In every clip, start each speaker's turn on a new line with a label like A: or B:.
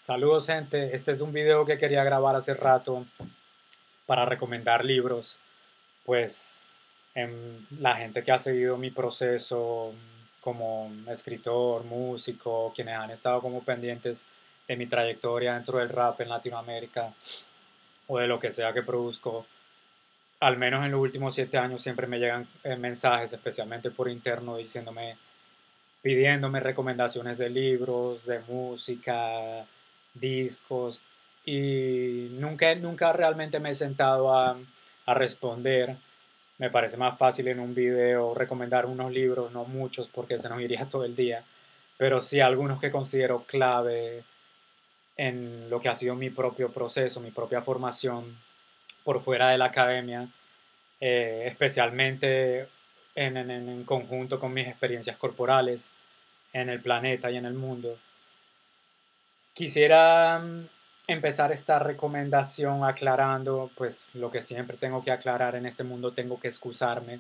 A: Saludos gente, este es un video que quería grabar hace rato para recomendar libros, pues la gente que ha seguido mi proceso como escritor, músico, quienes han estado como pendientes de mi trayectoria dentro del rap en Latinoamérica o de lo que sea que produzco, al menos en los últimos 7 años siempre me llegan mensajes, especialmente por interno, pidiéndome recomendaciones de libros, de música, discos, y nunca realmente me he sentado a responder. Me parece más fácil en un video recomendar unos libros, no muchos porque se nos iría todo el día, pero sí algunos que considero clave en lo que ha sido mi propio proceso, mi propia formación por fuera de la academia, especialmente en conjunto con mis experiencias corporales en el planeta y en el mundo. Quisiera empezar esta recomendación aclarando, pues lo que siempre tengo que aclarar en este mundo, tengo que excusarme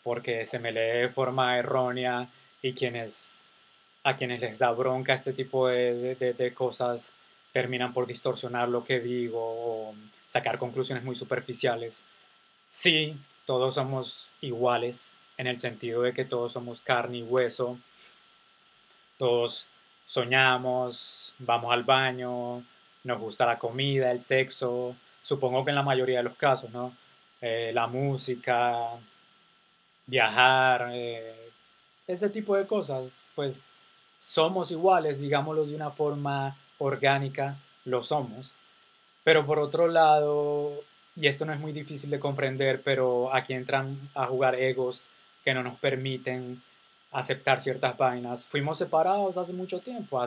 A: porque se me lee de forma errónea y a quienes les da bronca este tipo de cosas terminan por distorsionar lo que digo o sacar conclusiones muy superficiales. Sí, todos somos iguales en el sentido de que todos somos carne y hueso, todos soñamos, vamos al baño, nos gusta la comida, el sexo, supongo que en la mayoría de los casos, ¿no? La música, viajar, ese tipo de cosas, pues somos iguales, digámoslo de una forma orgánica, lo somos. Pero por otro lado, y esto no es muy difícil de comprender, pero aquí entran a jugar egos que no nos permiten aceptar ciertas vainas. Fuimos separados hace mucho tiempo,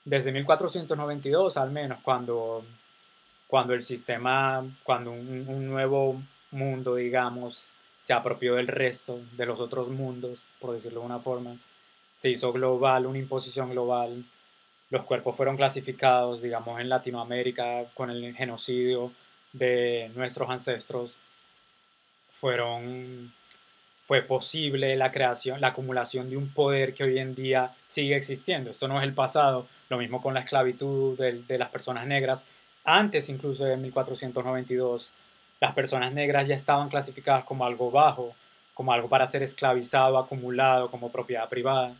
A: desde 1492 al menos, cuando el sistema, cuando un nuevo mundo, digamos, se apropió del resto de los otros mundos, por decirlo de una forma, se hizo global, una imposición global. Los cuerpos fueron clasificados, digamos, en Latinoamérica con el genocidio de nuestros ancestros. Fueron, fue posible la creación, la acumulación de un poder que hoy en día sigue existiendo. Esto no es el pasado, lo mismo con la esclavitud de las personas negras. Antes incluso de 1492, las personas negras ya estaban clasificadas como algo bajo, como algo para ser esclavizado, acumulado, como propiedad privada.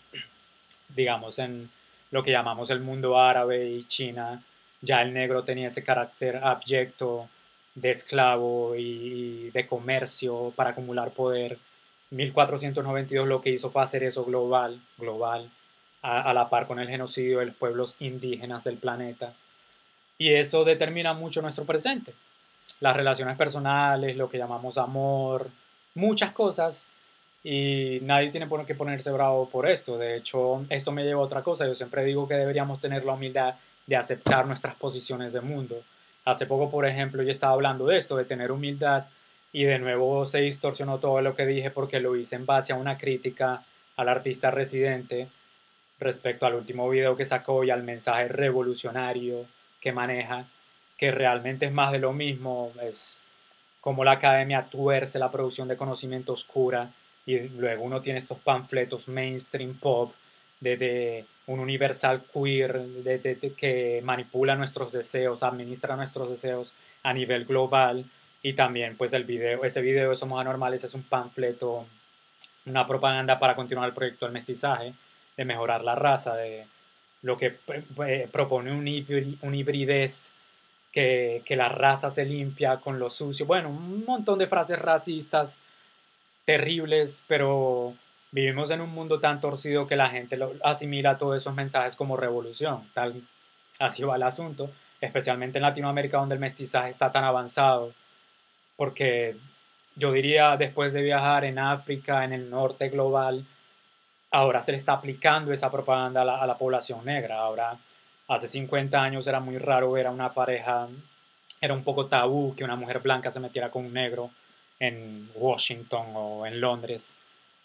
A: Digamos, en lo que llamamos el mundo árabe y China, ya el negro tenía ese carácter abyecto de esclavo y de comercio para acumular poder. 1492 lo que hizo fue hacer eso global, a la par con el genocidio de los pueblos indígenas del planeta. Y eso determina mucho nuestro presente. Las relaciones personales, lo que llamamos amor, muchas cosas, y nadie tiene por qué ponerse bravo por esto. De hecho, esto me lleva a otra cosa. Yo siempre digo que deberíamos tener la humildad de aceptar nuestras posiciones de mundo. Hace poco, por ejemplo, yo estaba hablando de esto, de tener humildad, y de nuevo se distorsionó todo lo que dije porque lo hice en base a una crítica al artista residente respecto al último video que sacó y al mensaje revolucionario que maneja, que realmente es más de lo mismo, es como la academia tuerce la producción de conocimiento oscura y luego uno tiene estos panfletos mainstream pop de un universal queer que manipula nuestros deseos, administra nuestros deseos a nivel global, y también pues ese video de Somos Anormales es un panfleto, una propaganda para continuar el proyecto del mestizaje, de mejorar la raza, de lo que propone un hibridez que la raza se limpia con lo sucio. Bueno, un montón de frases racistas terribles, pero vivimos en un mundo tan torcido que la gente asimila todos esos mensajes como revolución. Así va el asunto, especialmente en Latinoamérica donde el mestizaje está tan avanzado, porque yo diría después de viajar en África, en el norte global, ahora se le está aplicando esa propaganda a la población negra. Ahora, hace 50 años era muy raro ver a una pareja, era un poco tabú que una mujer blanca se metiera con un negro en Washington o en Londres.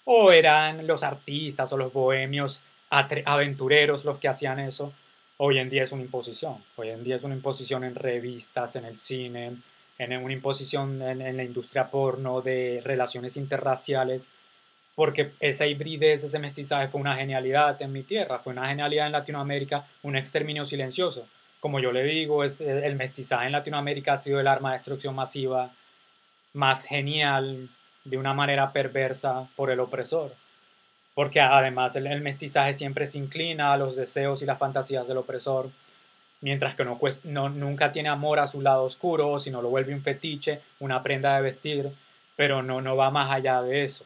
A: O eran los artistas o los bohemios aventureros los que hacían eso. Hoy en día es una imposición. Hoy en día es una imposición en revistas, en el cine, en una imposición en la industria porno de relaciones interraciales, porque esa hibridez, ese mestizaje fue una genialidad en mi tierra, fue una genialidad en Latinoamérica, un exterminio silencioso. Como yo le digo, el mestizaje en Latinoamérica ha sido el arma de destrucción masiva más genial de una manera perversa por el opresor. Porque además el mestizaje siempre se inclina a los deseos y las fantasías del opresor, mientras que nunca tiene amor a su lado oscuro, sino lo vuelve un fetiche, una prenda de vestir, pero no va más allá de eso.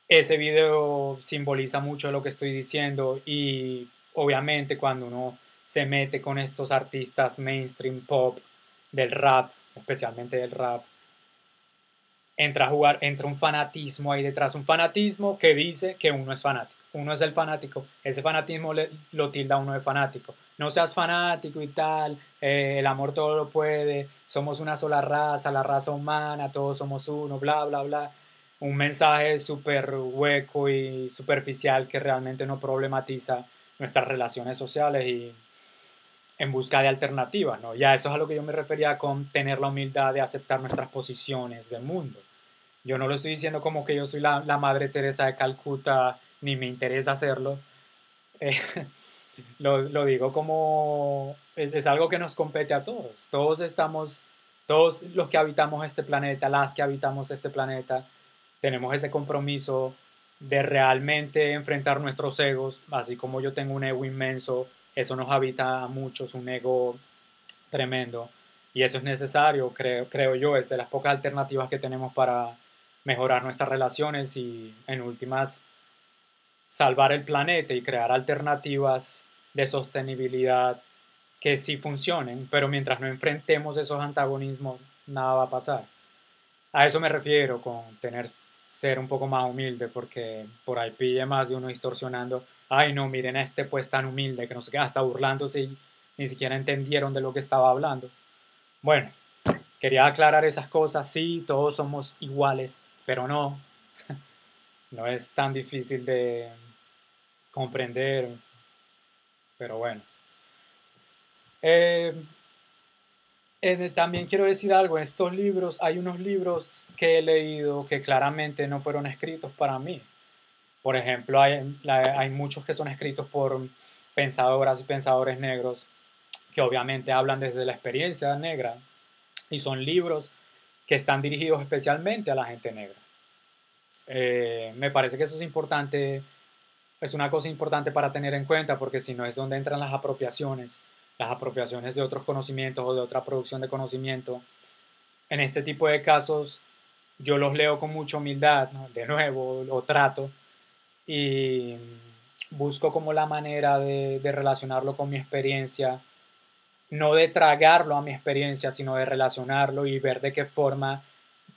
A: Ese video simboliza mucho lo que estoy diciendo y obviamente cuando uno se mete con estos artistas mainstream pop del rap, especialmente del rap, entra un fanatismo ahí detrás, un fanatismo que dice que uno es fanático, uno es el fanático, ese fanatismo lo tilda a uno de fanático, no seas fanático y tal, el amor todo lo puede, somos una sola raza, la raza humana, todos somos uno, bla, bla, bla, un mensaje súper hueco y superficial que realmente no problematiza nuestras relaciones sociales y en busca de alternativas, ¿no? Ya eso es a lo que yo me refería con tener la humildad de aceptar nuestras posiciones del mundo. Yo no lo estoy diciendo como que yo soy la Madre Teresa de Calcuta, ni me interesa hacerlo. Eh, lo digo como es algo que nos compete a todos. Todos los que habitamos este planeta, las que habitamos este planeta, tenemos ese compromiso de realmente enfrentar nuestros egos, así como yo tengo un ego inmenso, eso nos habita a muchos, un ego tremendo. Y eso es necesario, creo yo, es de las pocas alternativas que tenemos para mejorar nuestras relaciones y en últimas salvar el planeta y crear alternativas de sostenibilidad que sí funcionen, pero mientras no enfrentemos esos antagonismos, nada va a pasar. A eso me refiero con ser un poco más humilde, porque por ahí pille más de uno distorsionando, ay no, miren a este pues tan humilde, que no sé qué, hasta burlándose y ni siquiera entendieron de lo que estaba hablando. Bueno, quería aclarar esas cosas, sí, todos somos iguales, pero no es tan difícil de comprender, pero bueno. Eh, también quiero decir algo, en estos libros hay unos libros que he leído que claramente no fueron escritos para mí. Por ejemplo, hay muchos que son escritos por pensadoras y pensadores negros que obviamente hablan desde la experiencia negra y son libros que están dirigidos especialmente a la gente negra. Me parece que eso es importante, es una cosa importante para tener en cuenta porque si no es donde entran las apropiaciones de otros conocimientos o de otra producción de conocimiento. En este tipo de casos yo los leo con mucha humildad, ¿no? De nuevo, lo trato y busco como la manera de relacionarlo con mi experiencia, no de tragarlo a mi experiencia, sino de relacionarlo y ver de qué forma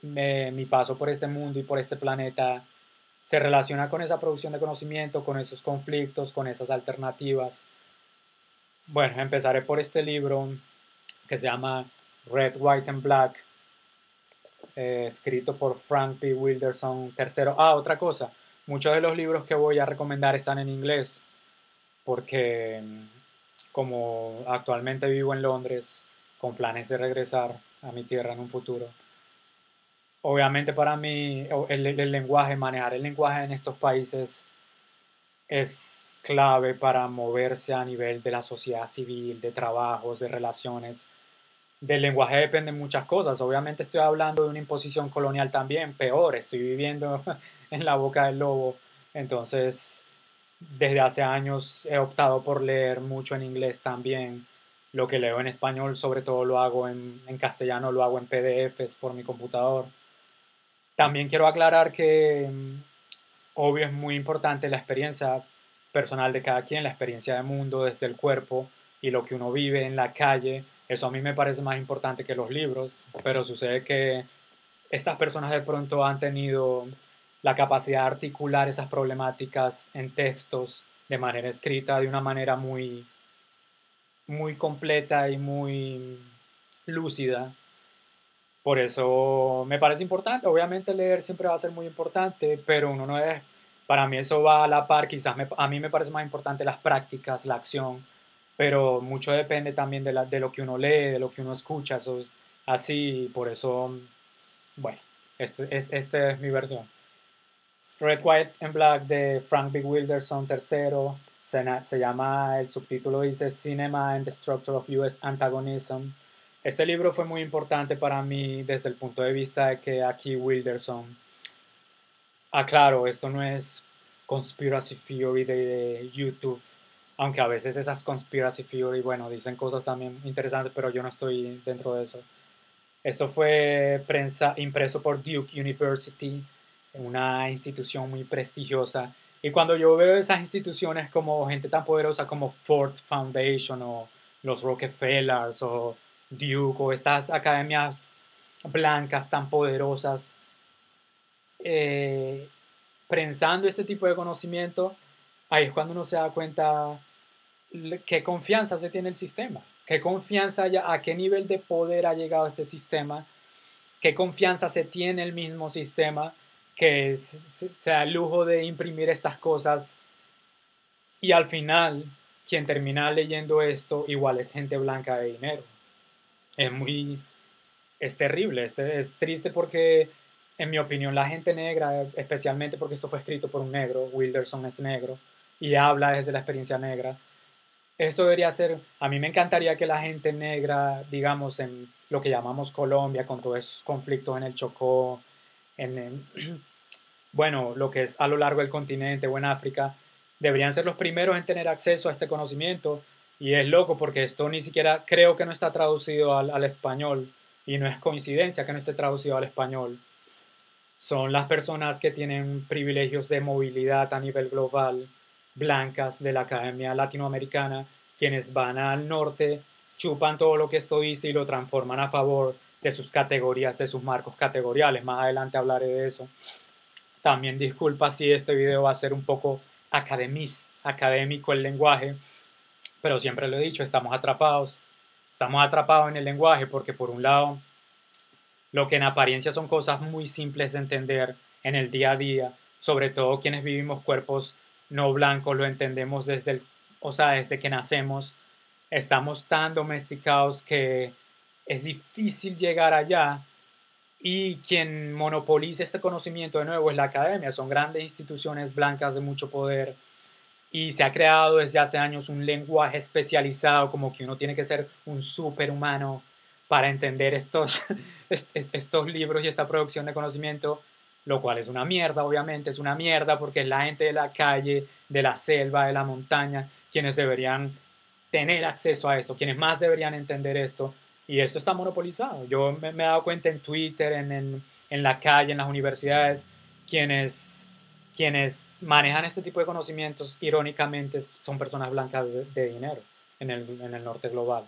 A: mi paso por este mundo y por este planeta se relaciona con esa producción de conocimiento, con esos conflictos, con esas alternativas. Bueno, empezaré por este libro que se llama Red, White and Black, escrito por Frank P. Wilderson III. Otra cosa, muchos de los libros que voy a recomendar están en inglés, porque como actualmente vivo en Londres, con planes de regresar a mi tierra en un futuro, obviamente para mí el lenguaje, manejar el lenguaje en estos países es clave para moverse a nivel de la sociedad civil, de trabajos, de relaciones. Del lenguaje dependen muchas cosas. Obviamente estoy hablando de una imposición colonial también, peor, estoy viviendo en la boca del lobo. Entonces, desde hace años he optado por leer mucho en inglés también. Lo que leo en español, sobre todo lo hago en castellano, lo hago en PDFs por mi computador. También quiero aclarar que, obvio, es muy importante la experiencia personal de cada quien, la experiencia de mundo desde el cuerpo y lo que uno vive en la calle. Eso a mí me parece más importante que los libros, pero sucede que estas personas de pronto han tenido la capacidad de articular esas problemáticas en textos de manera escrita, de una manera muy completa y muy lúcida. Por eso me parece importante, obviamente leer siempre va a ser muy importante, pero uno no es, para mí eso va a la par, quizás a mí me parece más importante las prácticas, la acción, pero mucho depende también de lo que uno lee, de lo que uno escucha, eso es así, por eso, bueno, esta es mi versión. Red, White and Black de Frank B. Wilderson III. Se llama, el subtítulo dice Cinema and the Structure of U.S. Antagonism. Este libro fue muy importante para mí desde el punto de vista de que aquí Wilderson, claro, esto no es conspiracy theory de YouTube, aunque a veces esas conspiracy theory, bueno, dicen cosas también interesantes, pero yo no estoy dentro de eso. Esto fue impreso por Duke University, una institución muy prestigiosa. Y cuando yo veo esas instituciones como gente tan poderosa como Ford Foundation o los Rockefellers o Duke o estas academias blancas tan poderosas, prensando este tipo de conocimiento, ahí es cuando uno se da cuenta qué confianza se tiene el sistema, qué confianza, a qué nivel de poder ha llegado este sistema, qué confianza se tiene el mismo sistema, que se da el lujo de imprimir estas cosas y al final quien termina leyendo esto igual es gente blanca de dinero. Es terrible, es triste porque en mi opinión la gente negra, especialmente porque esto fue escrito por un negro, Wilderson es negro y habla desde la experiencia negra, esto debería ser, a mí me encantaría que la gente negra, digamos, en lo que llamamos Colombia, con todos esos conflictos en el Chocó, bueno, lo que es a lo largo del continente o en África, deberían ser los primeros en tener acceso a este conocimiento. Y es loco porque esto ni siquiera creo que no está traducido al español y no es coincidencia que no esté traducido al español. Son las personas que tienen privilegios de movilidad a nivel global, blancas de la Academia Latinoamericana, quienes van al norte, chupan todo lo que esto dice y lo transforman a favor de sus categorías, de sus marcos categoriales. Más adelante hablaré de eso. También disculpa si este video va a ser un poco académico el lenguaje, pero siempre lo he dicho, estamos atrapados en el lenguaje porque por un lado lo que en apariencia son cosas muy simples de entender en el día a día, sobre todo quienes vivimos cuerpos no blancos, lo entendemos desde que nacemos, estamos tan domesticados que es difícil llegar allá y quien monopoliza este conocimiento de nuevo es la academia, son grandes instituciones blancas de mucho poder y se ha creado desde hace años un lenguaje especializado como que uno tiene que ser un superhumano para entender estos libros y esta producción de conocimiento, lo cual es una mierda, obviamente, es una mierda porque es la gente de la calle, de la selva, de la montaña, quienes deberían tener acceso a esto, quienes más deberían entender esto, y esto está monopolizado. Yo me he dado cuenta en Twitter, en la calle, en las universidades, quienes manejan este tipo de conocimientos, irónicamente, son personas blancas de dinero en el norte global.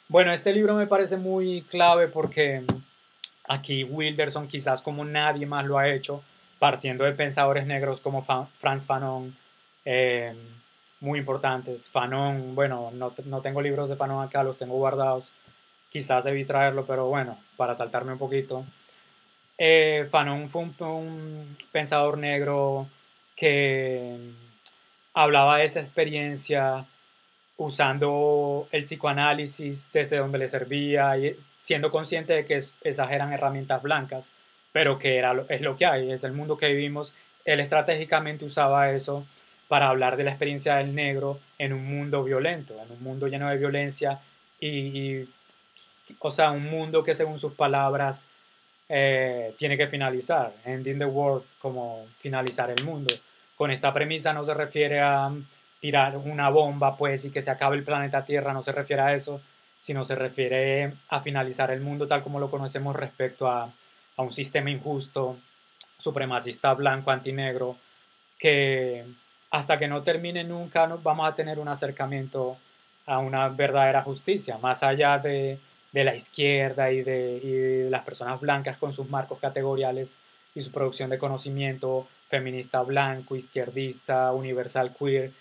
A: Bueno, este libro me parece muy clave porque aquí Wilderson, quizás como nadie más lo ha hecho, partiendo de pensadores negros como Frantz Fanon, muy importantes. Fanon, bueno, no tengo libros de Fanon acá, los tengo guardados. Quizás debí traerlo, pero bueno, para saltarme un poquito. Fanon fue un pensador negro que hablaba de esa experiencia usando el psicoanálisis desde donde le servía y siendo consciente de que esas eran herramientas blancas, pero que es lo que hay, es el mundo que vivimos. Él estratégicamente usaba eso para hablar de la experiencia del negro en un mundo violento, en un mundo lleno de violencia o sea, un mundo que según sus palabras tiene que finalizar, ending the world, como finalizar el mundo. Con esta premisa no se refiere a tirar una bomba, pues, y que se acabe el planeta Tierra, no se refiere a eso, sino se refiere a finalizar el mundo tal como lo conocemos respecto a un sistema injusto, supremacista, blanco, antinegro, que hasta que no termine nunca vamos a tener un acercamiento a una verdadera justicia, más allá de la izquierda y de las personas blancas con sus marcos categoriales y su producción de conocimiento feminista blanco, izquierdista, universal queer.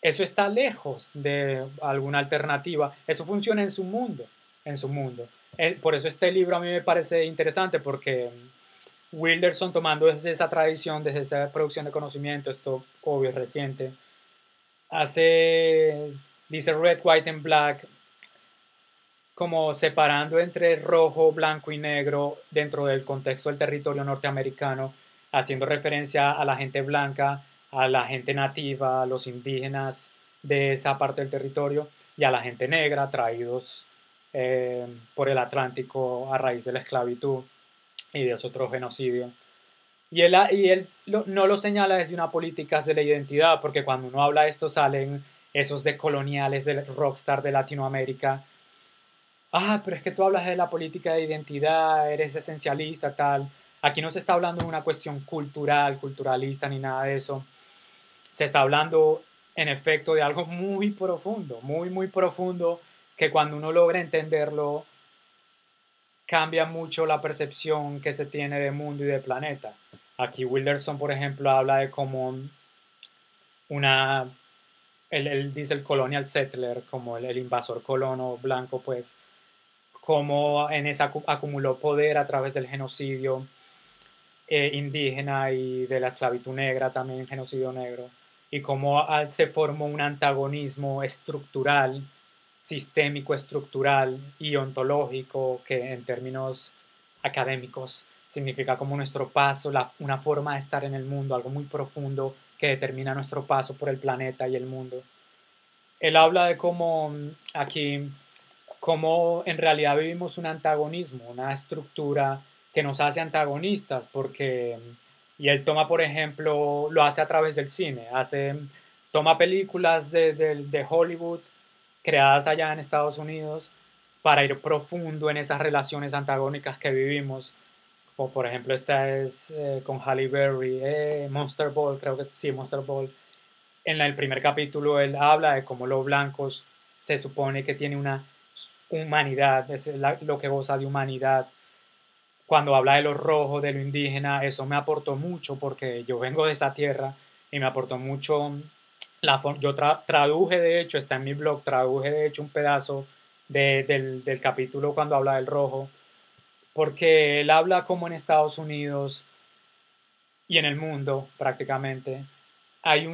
A: Eso está lejos de alguna alternativa. Eso funciona en su mundo, en su mundo. Por eso este libro a mí me parece interesante porque Wilderson, tomando desde esa tradición, desde esa producción de conocimiento, esto obvio es reciente, dice Red, White and Black, como separando entre rojo, blanco y negro dentro del contexto del territorio norteamericano haciendo referencia a la gente blanca, a la gente nativa, a los indígenas de esa parte del territorio y a la gente negra traídos por el Atlántico a raíz de la esclavitud y de ese otro genocidio. Y él no lo señala desde una política de la identidad, porque cuando uno habla de esto salen esos decoloniales del rockstar de Latinoamérica. Ah, pero es que tú hablas de la política de identidad, eres esencialista, tal. Aquí no se está hablando de una cuestión cultural, culturalista, ni nada de eso. Se está hablando, en efecto, de algo muy profundo, muy, muy profundo, que cuando uno logra entenderlo, cambia mucho la percepción que se tiene de mundo y de planeta. Aquí Wilderson, por ejemplo, habla de cómo una, él dice el colonial settler, como el invasor colono blanco, pues, cómo en esa acumuló poder a través del genocidio indígena y de la esclavitud negra, también genocidio negro, y cómo se formó un antagonismo estructural, sistémico, estructural y ontológico, que en términos académicos significa como nuestro paso, una forma de estar en el mundo, algo muy profundo que determina nuestro paso por el planeta y el mundo. Él habla de cómo aquí, cómo en realidad vivimos un antagonismo, una estructura que nos hace antagonistas, porque, y él toma, por ejemplo, lo hace a través del cine, toma películas de Hollywood creadas allá en Estados Unidos para ir profundo en esas relaciones antagónicas que vivimos. Como por ejemplo esta es con Halle Berry, Monster Ball, creo que sí, Monster Ball. En el primer capítulo él habla de cómo los blancos se supone que tiene una humanidad, es lo que goza de humanidad. Cuando habla de lo rojo, de lo indígena, eso me aportó mucho porque yo vengo de esa tierra y me aportó mucho. Yo traduje, de hecho, está en mi blog, traduje de hecho un pedazo del capítulo cuando habla del rojo, porque él habla como en Estados Unidos y en el mundo prácticamente hay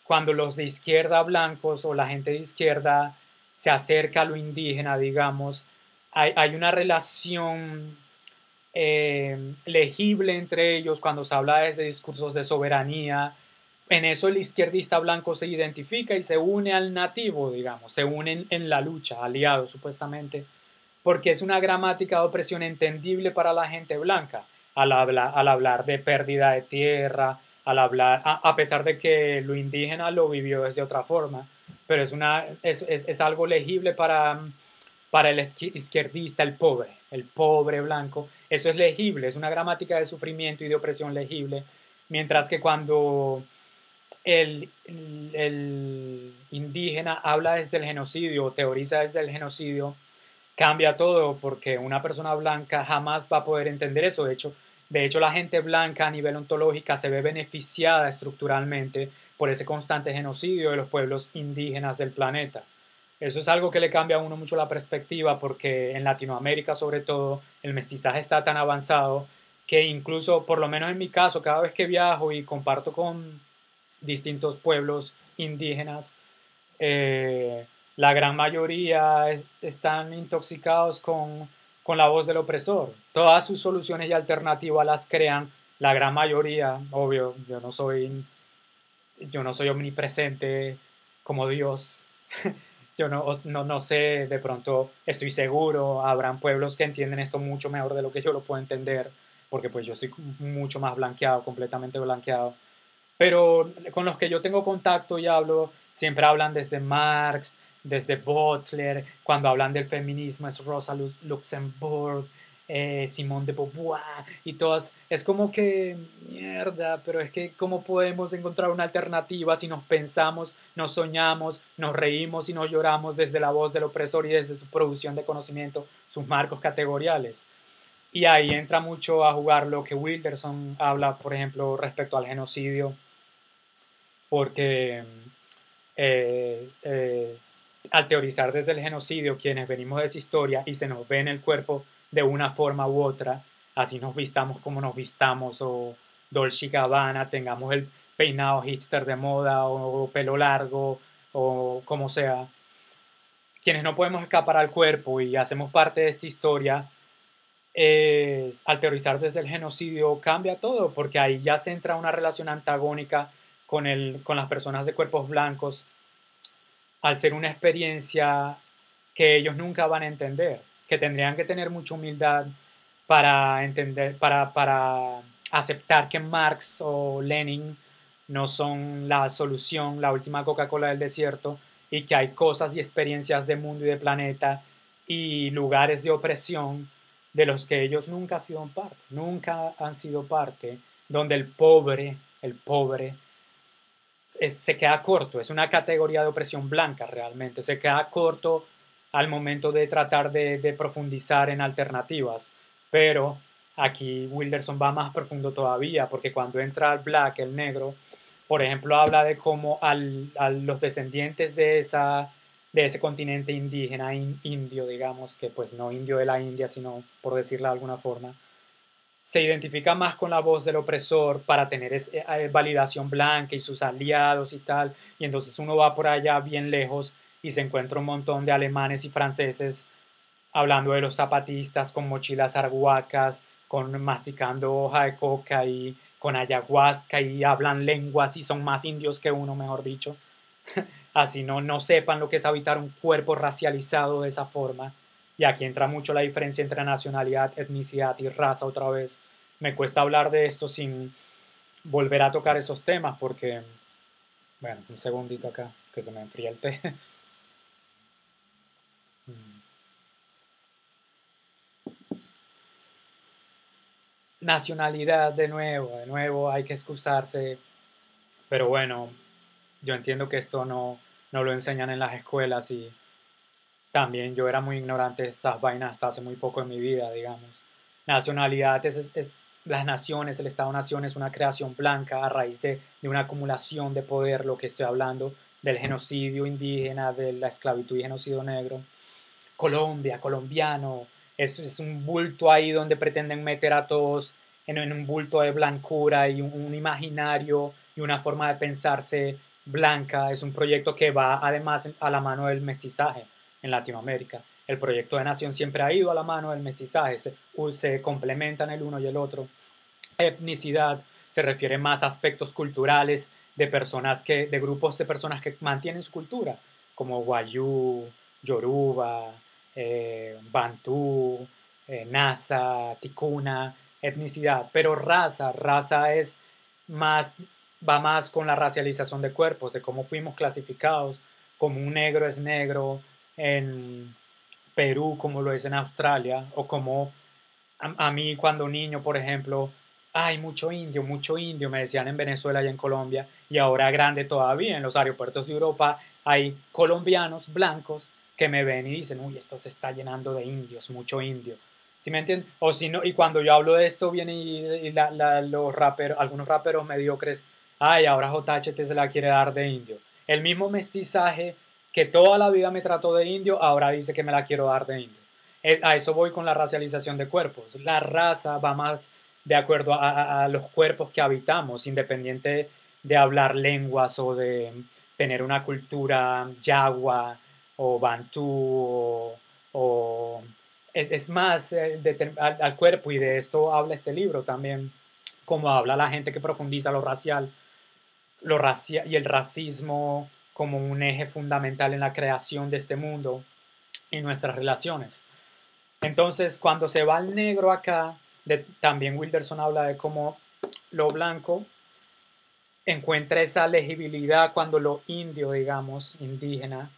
A: cuando los de izquierda blancos o la gente de izquierda se acerca a lo indígena, digamos, hay una relación legible entre ellos cuando se habla desde discursos de soberanía. En eso el izquierdista blanco se identifica y se une al nativo, digamos, se unen en la lucha, aliados supuestamente, porque es una gramática de opresión entendible para la gente blanca, al hablar de pérdida de tierra, al hablar, a pesar de que lo indígena lo vivió desde otra forma, pero es algo legible para el izquierdista, el pobre blanco, eso es legible, es una gramática de sufrimiento y de opresión legible, mientras que cuando el indígena habla desde el genocidio, teoriza desde el genocidio, cambia todo porque una persona blanca jamás va a poder entender eso. De hecho, la gente blanca a nivel ontológica se ve beneficiada estructuralmente por ese constante genocidio de los pueblos indígenas del planeta. Eso es algo que le cambia a uno mucho la perspectiva porque en Latinoamérica sobre todo el mestizaje está tan avanzado que incluso, por lo menos en mi caso, cada vez que viajo y comparto con distintos pueblos indígenas, eh, la gran mayoría están intoxicados con la voz del opresor. Todas sus soluciones y alternativas las crean la gran mayoría. Obvio, yo no soy omnipresente como Dios. Yo no sé, de pronto estoy seguro, habrán pueblos que entienden esto mucho mejor de lo que yo lo puedo entender, porque pues yo soy mucho más blanqueado, completamente blanqueado. Pero con los que yo tengo contacto y hablo, siempre hablan desde Marx, desde Butler, cuando hablan del feminismo es Rosa Luxemburg, Simone de Beauvoir y todas. Es como que, mierda, pero es que ¿cómo podemos encontrar una alternativa si nos pensamos, nos soñamos, nos reímos y nos lloramos desde la voz del opresor y desde su producción de conocimiento, sus marcos categoriales? Y ahí entra mucho a jugar lo que Wilderson habla, por ejemplo, respecto al genocidio, porque al teorizar desde el genocidio, quienes venimos de esa historia y se nos ve en el cuerpo de una forma u otra, así nos vistamos como nos vistamos, o Dolce Gabbana, tengamos el peinado hipster de moda, o pelo largo, o como sea, quienes no podemos escapar al cuerpo y hacemos parte de esta historia, al teorizar desde el genocidio cambia todo, porque ahí ya se entra una relación antagónica con las personas de cuerpos blancos, al ser una experiencia que ellos nunca van a entender, que tendrían que tener mucha humildad para entender, para aceptar que Marx o Lenin no son la solución, la última Coca-Cola del desierto, y que hay cosas y experiencias de mundo y de planeta y lugares de opresión de los que ellos nunca han sido parte, nunca han sido parte, donde el pobre se queda corto, es una categoría de opresión blanca realmente, se queda corto al momento de tratar de profundizar en alternativas, pero aquí Wilderson va más profundo todavía, porque cuando entra al black, el negro, por ejemplo, habla de cómo a los descendientes de ese continente indígena, indio, digamos, que pues no indio de la India, sino por decirlo de alguna forma, se identifica más con la voz del opresor para tener validación blanca y sus aliados y tal, y entonces uno va por allá bien lejos y se encuentra un montón de alemanes y franceses hablando de los zapatistas con mochilas arhuacas, con masticando hoja de coca y con ayahuasca y hablan lenguas y son más indios que uno, mejor dicho. Así no sepan lo que es habitar un cuerpo racializado de esa forma. Y aquí entra mucho la diferencia entre nacionalidad, etnicidad y raza otra vez. Me cuesta hablar de esto sin volver a tocar esos temas porque, bueno, un segundito acá, que se me enfría el té. Nacionalidad de nuevo hay que excusarse, pero bueno, yo entiendo que esto no lo enseñan en las escuelas y también yo era muy ignorante de estas vainas hasta hace muy poco en mi vida, digamos. Nacionalidad es las naciones, el Estado-Nación es una creación blanca a raíz de una acumulación de poder, lo que estoy hablando, del genocidio indígena, de la esclavitud y genocidio negro. Colombia, colombiano, es un bulto ahí donde pretenden meter a todos en un bulto de blancura y un imaginario y una forma de pensarse blanca. Es un proyecto que va además a la mano del mestizaje en Latinoamérica. El proyecto de nación siempre ha ido a la mano del mestizaje, se complementan el uno y el otro. Etnicidad se refiere más a aspectos culturales de grupos de personas que mantienen su cultura, como Wayuu, Yoruba, Bantú, Nasa, Ticuna, etnicidad. Pero raza es más, va más con la racialización de cuerpos, de cómo fuimos clasificados, como un negro es negro en Perú, como lo es en Australia, o como a mí cuando niño, por ejemplo, hay mucho indio, me decían en Venezuela y en Colombia, y ahora grande todavía, en los aeropuertos de Europa hay colombianos blancos que me ven y dicen, uy, esto se está llenando de indios, mucho indio. ¿Sí me entienden? O si no, y cuando yo hablo de esto, vienen y los raperos, algunos raperos mediocres, ay, ahora JHT se la quiere dar de indio. El mismo mestizaje que toda la vida me trató de indio, ahora dice que me la quiero dar de indio. A eso voy con la racialización de cuerpos. La raza va más de acuerdo a los cuerpos que habitamos, independiente de hablar lenguas o de tener una cultura yagua o bantú o es más al cuerpo, y de esto habla este libro también, como habla la gente que profundiza lo racial y el racismo como un eje fundamental en la creación de este mundo y nuestras relaciones. Entonces, cuando se va al negro acá, también Wilderson habla de cómo lo blanco encuentra esa legibilidad cuando lo indio, digamos, indígena,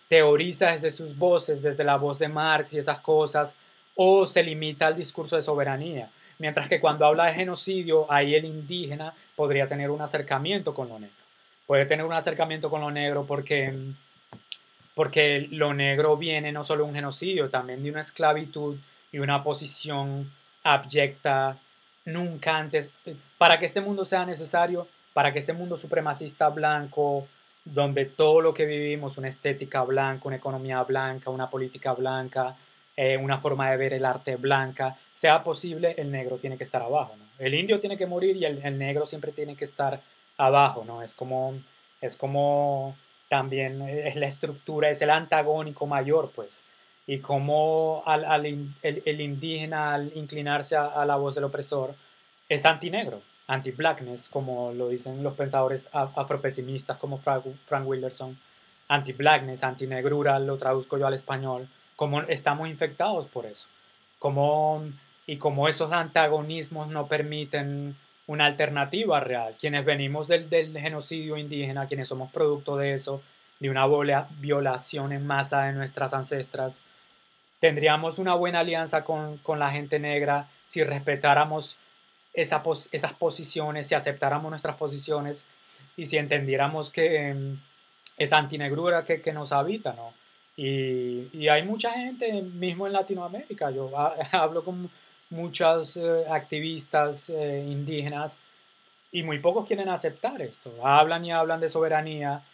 A: teoriza desde sus voces, desde la voz de Marx y esas cosas, o se limita al discurso de soberanía. Mientras que cuando habla de genocidio, ahí el indígena podría tener un acercamiento con lo negro. Puede tener un acercamiento con lo negro porque lo negro viene no solo de un genocidio, también de una esclavitud y una posición abyecta nunca antes. Para que este mundo sea necesario, para que este mundo supremacista blanco, donde todo lo que vivimos, una estética blanca, una economía blanca, una política blanca, una forma de ver el arte blanca, sea posible, el negro tiene que estar abajo, ¿no? El indio tiene que morir y el negro siempre tiene que estar abajo, ¿no? Es como también es la estructura, es el antagónico mayor, pues. y cómo el indígena, al inclinarse a la voz del opresor, es antinegro, anti-blackness, como lo dicen los pensadores afropesimistas como Frank Wilderson, anti-blackness, antinegrura, lo traduzco yo al español, cómo estamos infectados por eso, cómo, y cómo esos antagonismos no permiten una alternativa real. Quienes venimos del genocidio indígena, quienes somos producto de eso, de una violación en masa de nuestras ancestras, tendríamos una buena alianza con la gente negra si respetáramos esas posiciones, si aceptáramos nuestras posiciones y si entendiéramos que es antinegrura que nos habita, ¿no? Y hay mucha gente, mismo en Latinoamérica, yo hablo con muchos activistas indígenas y muy pocos quieren aceptar esto. Hablan y hablan de soberanía,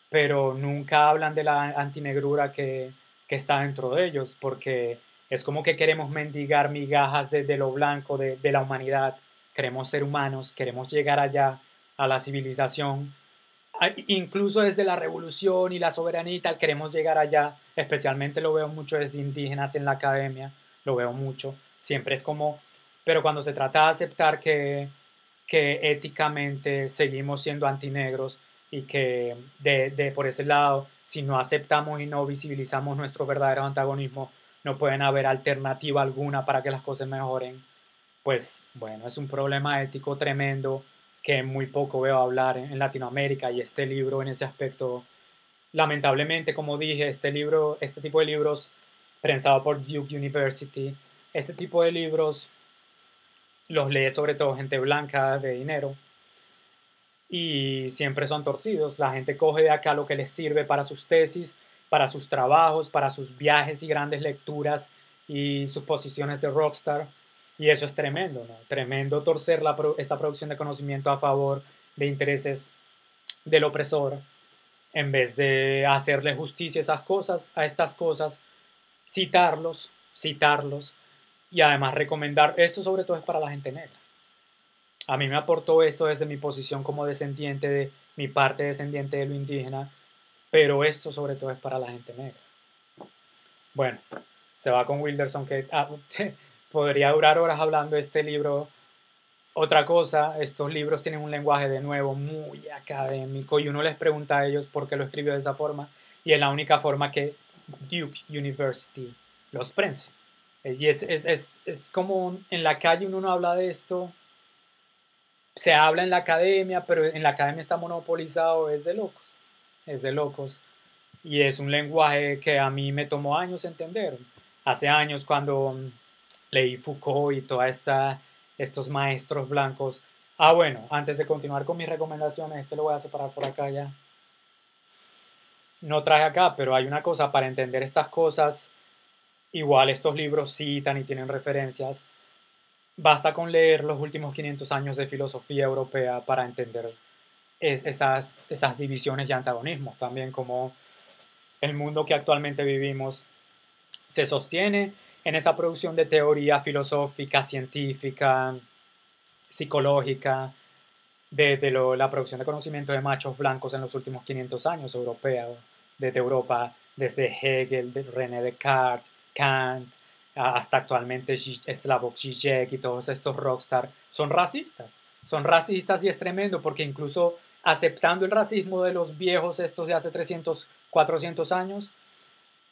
A: pero nunca hablan de la antinegrura que está dentro de ellos, porque es como que queremos mendigar migajas de lo blanco, de la humanidad. Queremos ser humanos, queremos llegar allá a la civilización. Incluso desde la revolución y la soberanía y tal, queremos llegar allá. Especialmente lo veo mucho desde indígenas en la academia, lo veo mucho. Siempre es como, pero cuando se trata de aceptar que éticamente seguimos siendo antinegros y que por ese lado, si no aceptamos y no visibilizamos nuestro verdadero antagonismo, no pueden haber alternativa alguna para que las cosas mejoren, pues bueno, es un problema ético tremendo que muy poco veo hablar en Latinoamérica, y este libro en ese aspecto, lamentablemente, como dije, este tipo de libros pensado por Duke University, este tipo de libros los lee sobre todo gente blanca de dinero y siempre son torcidos. La gente coge de acá lo que les sirve para sus tesis, para sus trabajos, para sus viajes y grandes lecturas y sus posiciones de rockstar. Y eso es tremendo, ¿no? Tremendo torcer esta producción de conocimiento a favor de intereses del opresor, en vez de hacerle justicia a esas cosas, a estas cosas, citarlos y además recomendar. Esto sobre todo es para la gente negra. A mí me aportó esto desde mi posición como descendiente de mi parte descendiente de lo indígena, pero esto sobre todo es para la gente negra. Bueno, se va con Wilderson, que podría durar horas hablando de este libro. Otra cosa, estos libros tienen un lenguaje de nuevo muy académico y uno les pregunta a ellos por qué lo escribió de esa forma y es la única forma que Duke University los prensa. Y es como en la calle uno no habla de esto, se habla en la academia, pero en la academia está monopolizado, es de locos, es de locos. Y es un lenguaje que a mí me tomó años entender. Hace años cuando leí Foucault y todos estos maestros blancos. Ah, bueno, antes de continuar con mis recomendaciones, este lo voy a separar por acá ya. No traje acá, pero hay una cosa para entender estas cosas. Igual estos libros citan y tienen referencias. Basta con leer los últimos 500 años de filosofía europea para entender esas divisiones y antagonismos. También como el mundo que actualmente vivimos se sostiene en esa producción de teoría filosófica, científica, psicológica, la producción de conocimiento de machos blancos en los últimos 500 años europea, desde Europa, desde Hegel, René Descartes, Kant, hasta actualmente Slavoj Žižek y todos estos rockstar, son racistas y es tremendo porque incluso aceptando el racismo de los viejos estos de hace 300, 400 años,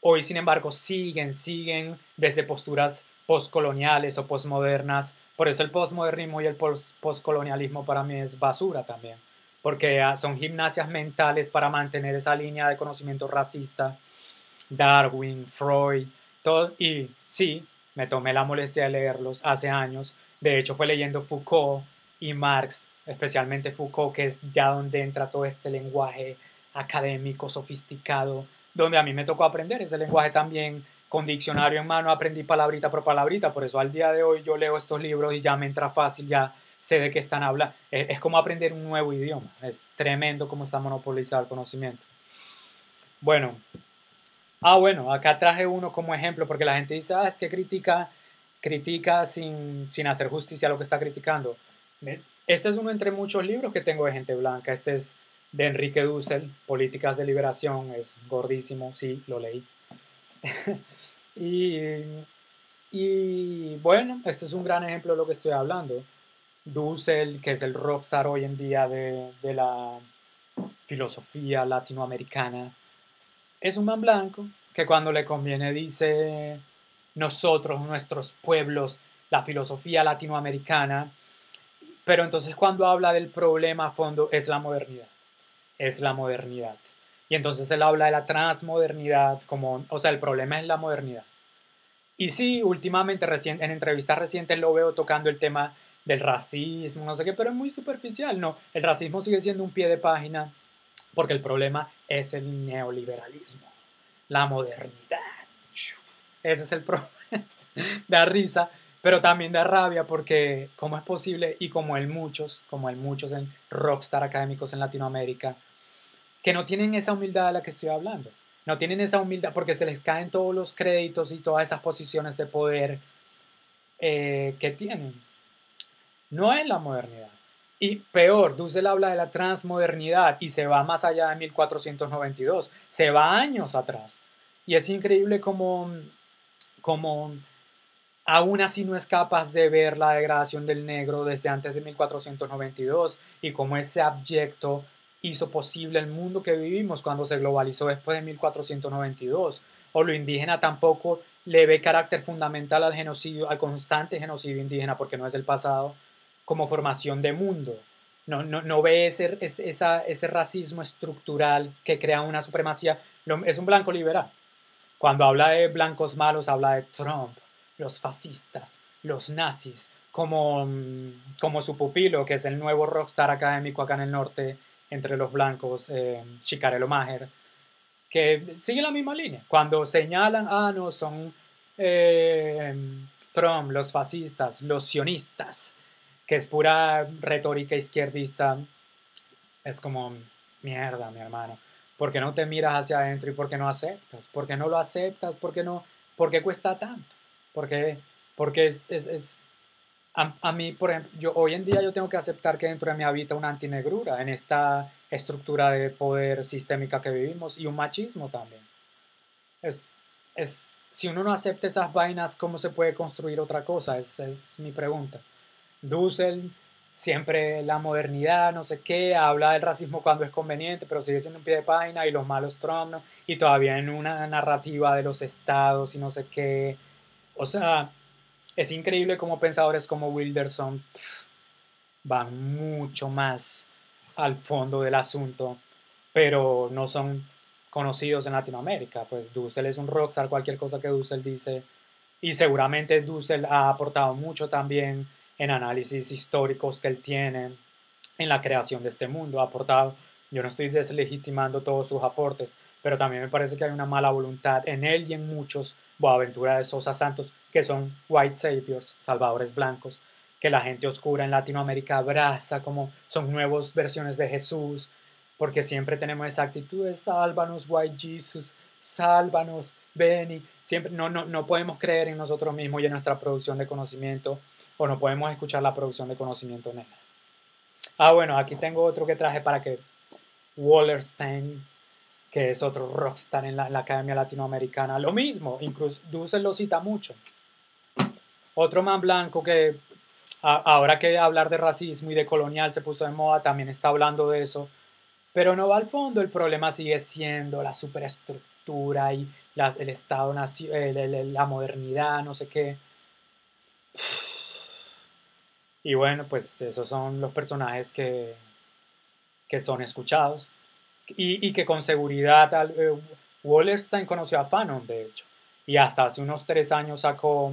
A: hoy sin embargo siguen desde posturas postcoloniales o postmodernas. Por eso el postmodernismo y el postcolonialismo para mí es basura también, porque son gimnasias mentales para mantener esa línea de conocimiento racista. Darwin, Freud, todo, y sí, me tomé la molestia de leerlos hace años. De hecho fue leyendo Foucault y Marx, especialmente Foucault, que es ya donde entra todo este lenguaje académico sofisticado, donde a mí me tocó aprender ese lenguaje también. Con diccionario en mano aprendí palabrita por palabrita, por eso al día de hoy yo leo estos libros y ya me entra fácil, ya sé de qué están hablando. Es como aprender un nuevo idioma, es tremendo cómo está monopolizado el conocimiento. Bueno, bueno, acá traje uno como ejemplo porque la gente dice, es que critica sin hacer justicia a lo que está criticando. Este es uno entre muchos libros que tengo de gente blanca. Este es de Enrique Dussel, Políticas de Liberación, es gordísimo, sí, lo leí. Y, y bueno, este es un gran ejemplo de lo que estoy hablando. Dussel, que es el rockstar hoy en día de la filosofía latinoamericana, es un man blanco que cuando le conviene dice nosotros, nuestros pueblos, la filosofía latinoamericana, pero entonces cuando habla del problema a fondo es la modernidad, es la modernidad. Y entonces él habla de la transmodernidad como, o sea, el problema es la modernidad. Y sí, últimamente en entrevistas recientes lo veo tocando el tema del racismo, no sé qué, pero es muy superficial, no, el racismo sigue siendo un pie de página porque el problema es el neoliberalismo, la modernidad. Ese es el problema. Da risa, pero también da rabia porque cómo es posible y como hay muchos en rockstar académicos en Latinoamérica, que no tienen esa humildad de la que estoy hablando. No tienen esa humildad porque se les caen todos los créditos y todas esas posiciones de poder que tienen. No es la modernidad. Y peor, Dussel habla de la transmodernidad y se va más allá de 1492, se va años atrás. Y es increíble como aún así no es capaz de ver la degradación del negro desde antes de 1492 y cómo ese abyecto hizo posible el mundo que vivimos cuando se globalizó después de 1492. O lo indígena tampoco le ve carácter fundamental al genocidio, al constante genocidio indígena, porque no es el pasado, como formación de mundo. No ve ese racismo estructural que crea una supremacía. Es un blanco liberal. Cuando habla de blancos malos, habla de Trump, los fascistas, los nazis, como su pupilo, que es el nuevo rockstar académico acá en el norte, entre los blancos, Chicarello Maher, que sigue la misma línea. Cuando señalan, no, son eh, Trump, los fascistas, los sionistas, que es pura retórica izquierdista, es como, mierda, mi hermano. ¿Por qué no te miras hacia adentro y por qué no aceptas? ¿Por qué no lo aceptas? ¿Por qué no? ¿Por qué cuesta tanto? Porque, porque a mí, por ejemplo, hoy en día yo tengo que aceptar que dentro de mí habita una antinegrura en esta estructura de poder sistémica que vivimos y un machismo también. Es, si uno no acepta esas vainas, ¿cómo se puede construir otra cosa? Es mi pregunta. Dussel, siempre la modernidad, no sé qué, habla del racismo cuando es conveniente, pero sigue siendo un pie de página y los malos Trump, ¿no? Y todavía en una narrativa de los estados y no sé qué. O sea, es increíble cómo pensadores como Wilderson van mucho más al fondo del asunto, pero no son conocidos en Latinoamérica. Pues Dussel es un rockstar, cualquier cosa que Dussel dice, y seguramente Dussel ha aportado mucho también en análisis históricos que él tiene, en la creación de este mundo, ha aportado. Yo no estoy deslegitimando todos sus aportes, pero también me parece que hay una mala voluntad en él y en muchos, Boaventura de Sosa Santos, que son white saviors, salvadores blancos, que la gente oscura en Latinoamérica abraza como son nuevas versiones de Jesús, porque siempre tenemos esa actitud de sálvanos, white Jesus, sálvanos, ven y siempre no podemos creer en nosotros mismos y en nuestra producción de conocimiento, o no podemos escuchar la producción de conocimiento negra. Bueno, aquí tengo otro que traje para que Wallerstein, que es otro rockstar en la Academia Latinoamericana, lo mismo, incluso Dussel lo cita mucho. Otro man blanco que ahora que hablar de racismo y de colonial se puso de moda, también está hablando de eso, pero no va al fondo, el problema sigue siendo la superestructura y el Estado, la modernidad, no sé qué. Y bueno, pues esos son los personajes que son escuchados y que con seguridad Wallerstein conoció a Fanon, de hecho, y hasta hace unos 3 años sacó,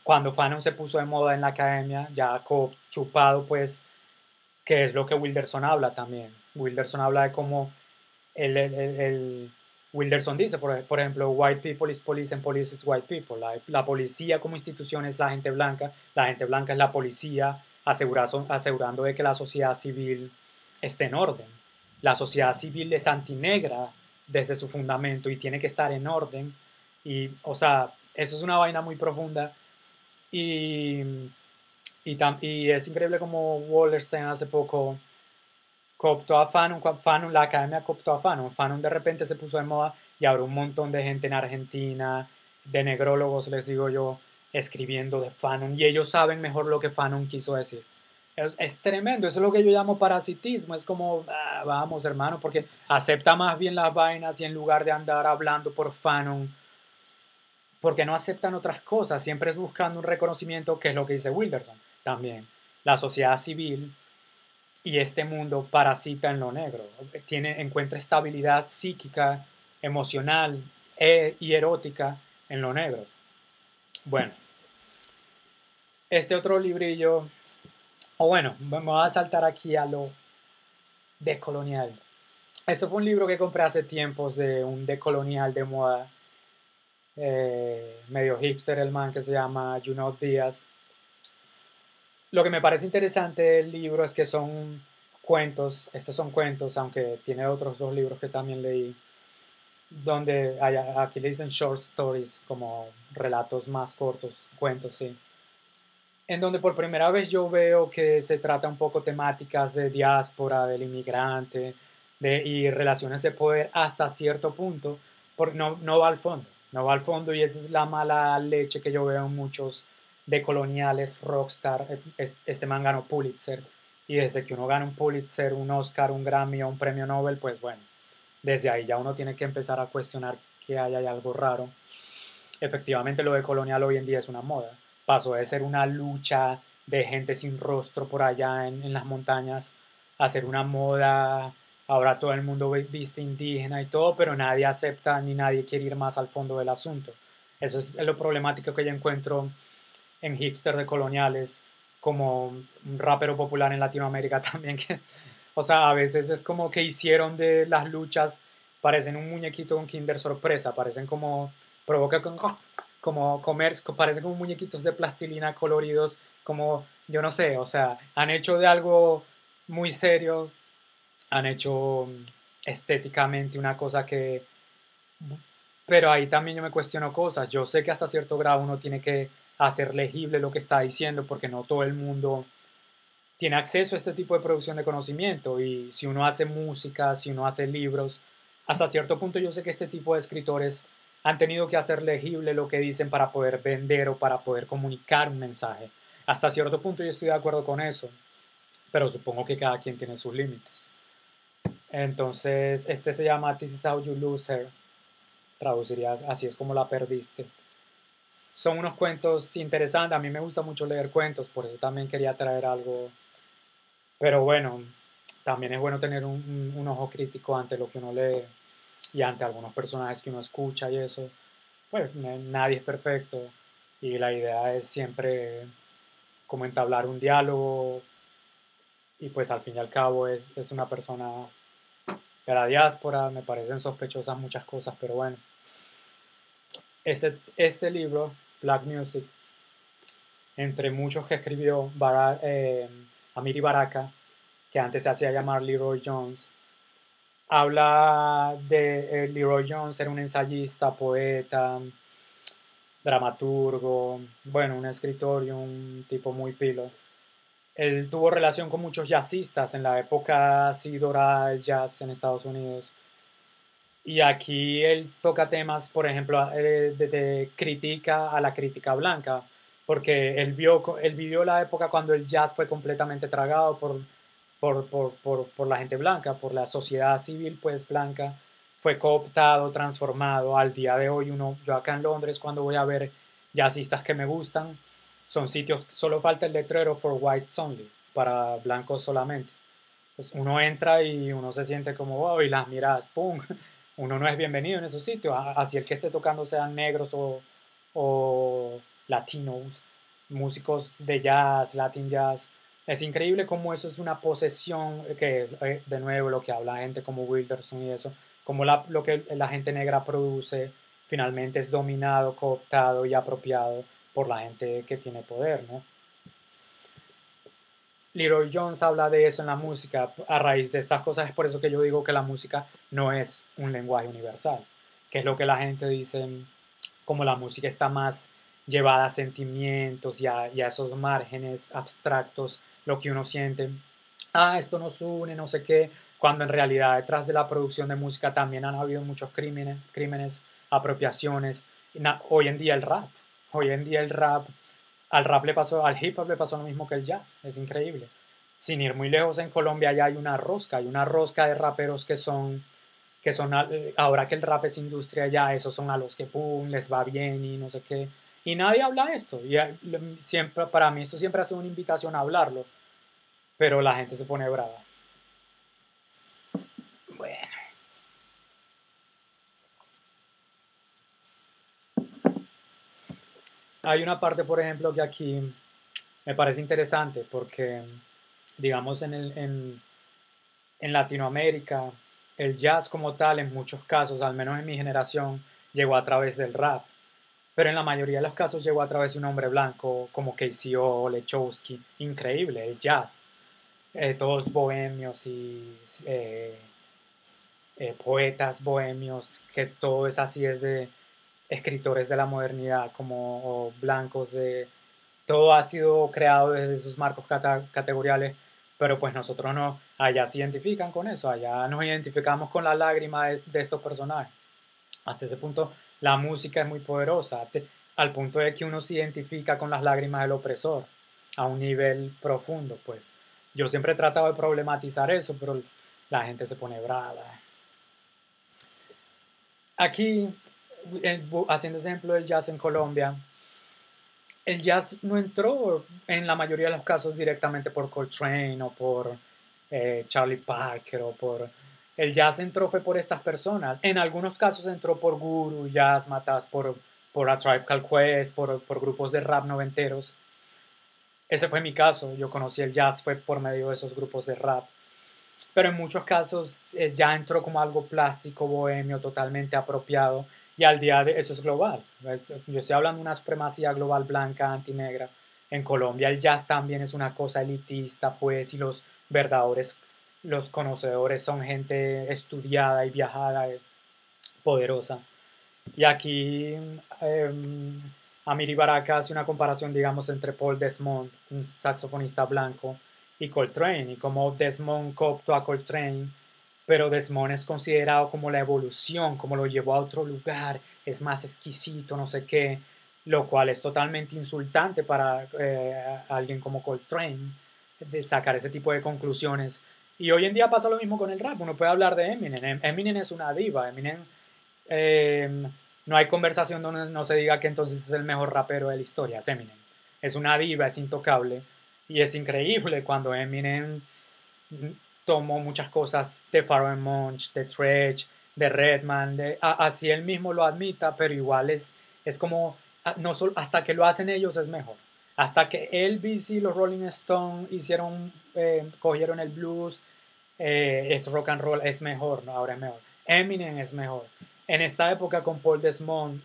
A: cuando Fanon se puso de moda en la academia, ya chupado, pues, que es lo que Wilderson habla también. Wilderson habla de cómo Wilderson dice, por ejemplo, white people is police and police is white people. La policía como institución es la gente blanca es la policía, asegurando de que la sociedad civil esté en orden. La sociedad civil es antinegra desde su fundamento y tiene que estar en orden. Y, o sea, eso es una vaina muy profunda. Y, y es increíble como Wallerstein hace poco cooptó a Fanon, la academia cooptó a Fanon de repente se puso de moda y ahora un montón de gente en Argentina, de negrólogos, les digo yo, escribiendo de Fanon, y ellos saben mejor lo que Fanon quiso decir. Es tremendo, eso es lo que yo llamo parasitismo, es como, vamos hermano, porque acepta más bien las vainas y en lugar de andar hablando por Fanon, porque no aceptan otras cosas, siempre es buscando un reconocimiento, que es lo que dice Wilderson también. La sociedad civil y este mundo parasita en lo negro, encuentra estabilidad psíquica, emocional y erótica en lo negro. Bueno, este otro librillo, o bueno, me voy a saltar aquí a lo decolonial. Este fue un libro que compré hace tiempos de un decolonial de moda, medio hipster el man, que se llama Junot Díaz. Lo que me parece interesante del libro es que son cuentos, estos son cuentos, aunque tiene otros dos libros que también leí, donde aquí le dicen short stories, como relatos más cortos, cuentos, sí. En donde por primera vez yo veo que se trata un poco temáticas de diáspora, del inmigrante, y relaciones de poder hasta cierto punto, porque no va al fondo, no va al fondo, y esa es la mala leche que yo veo en muchos de coloniales, rockstar. Este man ganó Pulitzer, y desde que uno gana un Pulitzer, un Oscar, un Grammy o un premio Nobel, pues bueno, desde ahí ya uno tiene que empezar a cuestionar que hay algo raro. Efectivamente, lo de colonial hoy en día es una moda. Pasó de ser una lucha de gente sin rostro por allá en las montañas a ser una moda. Ahora todo el mundo viste indígena y todo, pero nadie acepta ni nadie quiere ir más al fondo del asunto. Eso es lo problemático que yo encuentro en hipster de coloniales, como un rapero popular en Latinoamérica también, que, o sea, a veces es como que hicieron de las luchas, parecen un muñequito con Kinder Sorpresa, parecen como, provoca como comer, parecen como muñequitos de plastilina coloridos, como, yo no sé, o sea, han hecho de algo muy serio, han hecho estéticamente una cosa que, pero ahí también yo me cuestiono cosas. Yo sé que hasta cierto grado uno tiene que hacer legible lo que está diciendo, porque no todo el mundo tiene acceso a este tipo de producción de conocimiento, y si uno hace música, si uno hace libros, hasta cierto punto yo sé que este tipo de escritores han tenido que hacer legible lo que dicen para poder vender o para poder comunicar un mensaje. Hasta cierto punto yo estoy de acuerdo con eso, pero supongo que cada quien tiene sus límites. Entonces, este se llama This is how you lose her, traduciría así es como la perdiste. Son unos cuentos interesantes, a mí me gusta mucho leer cuentos, por eso también quería traer algo. Pero bueno, también es bueno tener un ojo crítico ante lo que uno lee y ante algunos personajes que uno escucha y eso. Pues nadie es perfecto, y la idea es siempre como entablar un diálogo, y pues al fin y al cabo es una persona de la diáspora. Me parecen sospechosas muchas cosas, pero bueno. Este libro, Black Music, entre muchos que escribió Amiri Baraka, que antes se hacía llamar Leroy Jones, habla de Leroy Jones. Era un ensayista, poeta, dramaturgo, bueno, un escritor y un tipo muy pilo. Él tuvo relación con muchos jazzistas en la época así dorada del jazz en Estados Unidos. Y aquí él toca temas, por ejemplo, de critica a la crítica blanca, porque él vivió la época cuando el jazz fue completamente tragado por la gente blanca, por la sociedad civil pues blanca. Fue cooptado, transformado. Al día de hoy yo acá en Londres, cuando voy a ver jazzistas que me gustan, son sitios, solo falta el letrero for whites only, para blancos solamente. Pues uno entra y uno se siente como, wow, y las miradas, ¡pum! Uno no es bienvenido en esos sitios, así el que esté tocando sean negros o latinos, músicos de jazz, latin jazz. Es increíble cómo eso es una posesión, que de nuevo lo que habla gente como Wilderson y eso, como lo que la gente negra produce finalmente es dominado, cooptado y apropiado por la gente que tiene poder, ¿no? Leroy Jones habla de eso en la música a raíz de estas cosas. Es por eso que yo digo que la música no es un lenguaje universal, que es lo que la gente dice, como la música está más llevada a sentimientos y a esos márgenes abstractos, lo que uno siente, esto nos une, no sé qué, cuando en realidad detrás de la producción de música también han habido muchos crímenes, apropiaciones, Hoy en día el rap, hoy en día el rap, al rap le pasó, al hip hop le pasó lo mismo que el jazz, es increíble. Sin ir muy lejos, en Colombia ya hay una rosca de raperos que son ahora que el rap es industria ya, esos son a los que pum, les va bien y no sé qué. Y nadie habla de esto. Y siempre, para mí esto siempre ha sido una invitación a hablarlo, pero la gente se pone brava. Bueno, hay una parte, por ejemplo, que aquí me parece interesante porque, digamos, en Latinoamérica, el jazz como tal, en muchos casos, al menos en mi generación, llegó a través del rap. Pero en la mayoría de los casos llegó a través de un hombre blanco como KCO, Lechowski. Increíble, el jazz. Todos bohemios y poetas bohemios, que todo es así desde escritores de la modernidad como blancos de... Todo ha sido creado desde esos marcos categoriales, pero pues nosotros no, allá se identifican con eso, allá nos identificamos con la lágrima de estos personajes. Hasta ese punto la música es muy poderosa, al punto de que uno se identifica con las lágrimas del opresor a un nivel profundo, pues. Yo siempre he tratado de problematizar eso, pero la gente se pone brava. Aquí, haciendo ese ejemplo del jazz en Colombia, el jazz no entró en la mayoría de los casos directamente por Coltrane o por Charlie Parker o por... El jazz entró fue por estas personas. En algunos casos entró por Guru, Jazz Matas, por A Tribe Called Quest, por grupos de rap noventeros. Ese fue mi caso. Yo conocí el jazz fue por medio de esos grupos de rap. Pero en muchos casos ya entró como algo plástico, bohemio, totalmente apropiado. Y al día de eso es global. Yo estoy hablando de una supremacía global blanca, antinegra. En Colombia el jazz también es una cosa elitista, pues, y los verdaderos, los conocedores son gente estudiada y viajada, poderosa. Y aquí Amiri Baraka hace una comparación, digamos, entre Paul Desmond, un saxofonista blanco, y Coltrane, y como Desmond cooptó a Coltrane, pero Desmond es considerado como la evolución, como lo llevó a otro lugar, es más exquisito, no sé qué, lo cual es totalmente insultante para alguien como Coltrane, de sacar ese tipo de conclusiones. Y hoy en día pasa lo mismo con el rap, uno puede hablar de Eminem, Eminem es una diva, Eminem eh, no hay conversación donde no se diga que entonces es el mejor rapero de la historia, es Eminem. Es una diva, es intocable. Y es increíble cuando Eminem tomó muchas cosas de Pharoah Monch, de Tretch, de Redman, así él mismo lo admita, pero igual es como, no solo, hasta que lo hacen ellos es mejor. Hasta que Elvis y los Rolling Stones hicieron, cogieron el blues, es rock and roll, es mejor, ¿no? Ahora es mejor. Eminem es mejor. En esta época con Paul Desmond,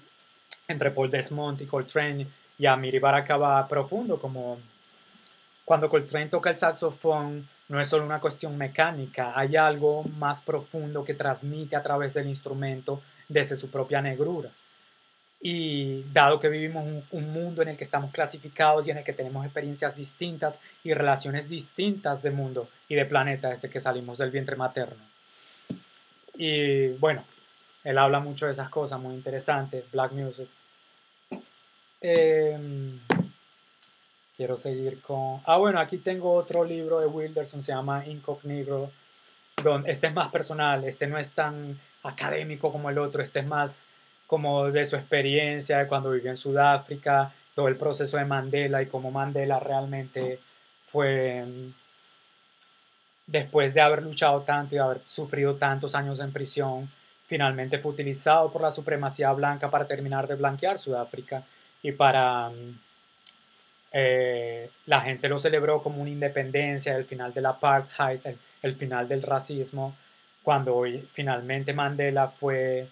A: entre Paul Desmond y Coltrane, y Amiri Baraka va profundo, como cuando Coltrane toca el saxofón, no es solo una cuestión mecánica, hay algo más profundo que transmite a través del instrumento desde su propia negrura. Y dado que vivimos un mundo en el que estamos clasificados y en el que tenemos experiencias distintas y relaciones distintas de mundo y de planeta desde que salimos del vientre materno. Y bueno, él habla mucho de esas cosas, muy interesante, Black Music. Eh, quiero seguir con... Ah, bueno, aquí tengo otro libro de Wilderson, se llama Incognito, donde este es más personal, este no es tan académico como el otro, este es más como de su experiencia, de cuando vivió en Sudáfrica, todo el proceso de Mandela y cómo Mandela realmente fue, después de haber luchado tanto y haber sufrido tantos años en prisión, finalmente fue utilizado por la supremacía blanca para terminar de blanquear Sudáfrica y para... la gente lo celebró como una independencia, el final del apartheid, el final del racismo, cuando finalmente Mandela fue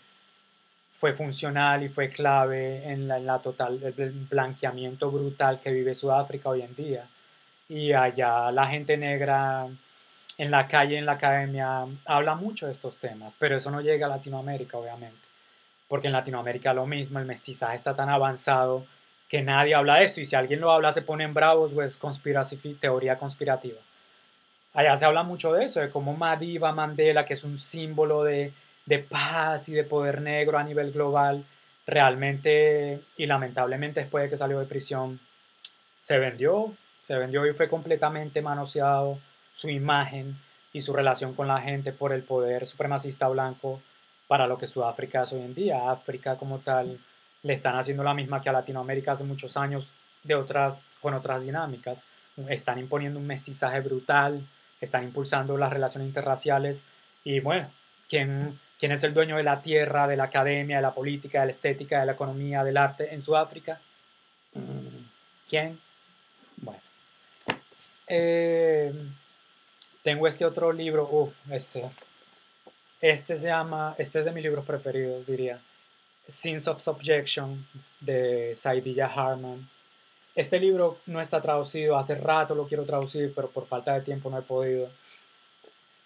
A: funcional y fue clave en la total, el blanqueamiento brutal que vive Sudáfrica hoy en día. Y allá la gente negra en la calle, en la academia, habla mucho de estos temas, pero eso no llega a Latinoamérica, obviamente, porque en Latinoamérica lo mismo, el mestizaje está tan avanzado que nadie habla de esto, y si alguien lo habla se ponen bravos o es teoría conspirativa. Allá se habla mucho de eso, de cómo Madiba Mandela, que es un símbolo de paz y de poder negro a nivel global, realmente y lamentablemente después de que salió de prisión se vendió y fue completamente manoseado su imagen y su relación con la gente por el poder supremacista blanco para lo que Sudáfrica es hoy en día. África como tal le están haciendo la misma que a Latinoamérica hace muchos años con otras dinámicas. Están imponiendo un mestizaje brutal, están impulsando las relaciones interraciales y bueno, ¿quién es el dueño de la tierra, de la academia, de la política, de la estética, de la economía, del arte en Sudáfrica? ¿Quién? Bueno, eh, tengo este otro libro, este es de mis libros preferidos, diría. Sins of Subjection, de Saidiya Harman. Este libro no está traducido, hace rato lo quiero traducir, pero por falta de tiempo no he podido.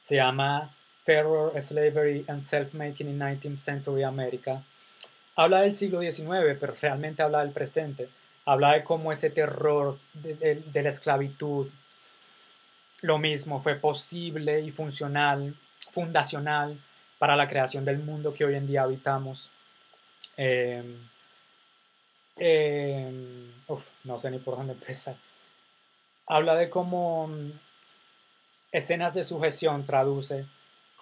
A: Se llama Terror, Slavery and Self-Making in 19th Century America. Habla del siglo XIX, pero realmente habla del presente. Habla de cómo ese terror de la esclavitud, lo mismo, fue posible y fundacional para la creación del mundo que hoy en día habitamos. No sé ni por dónde empezar. Habla de cómo escenas de sujeción traduce,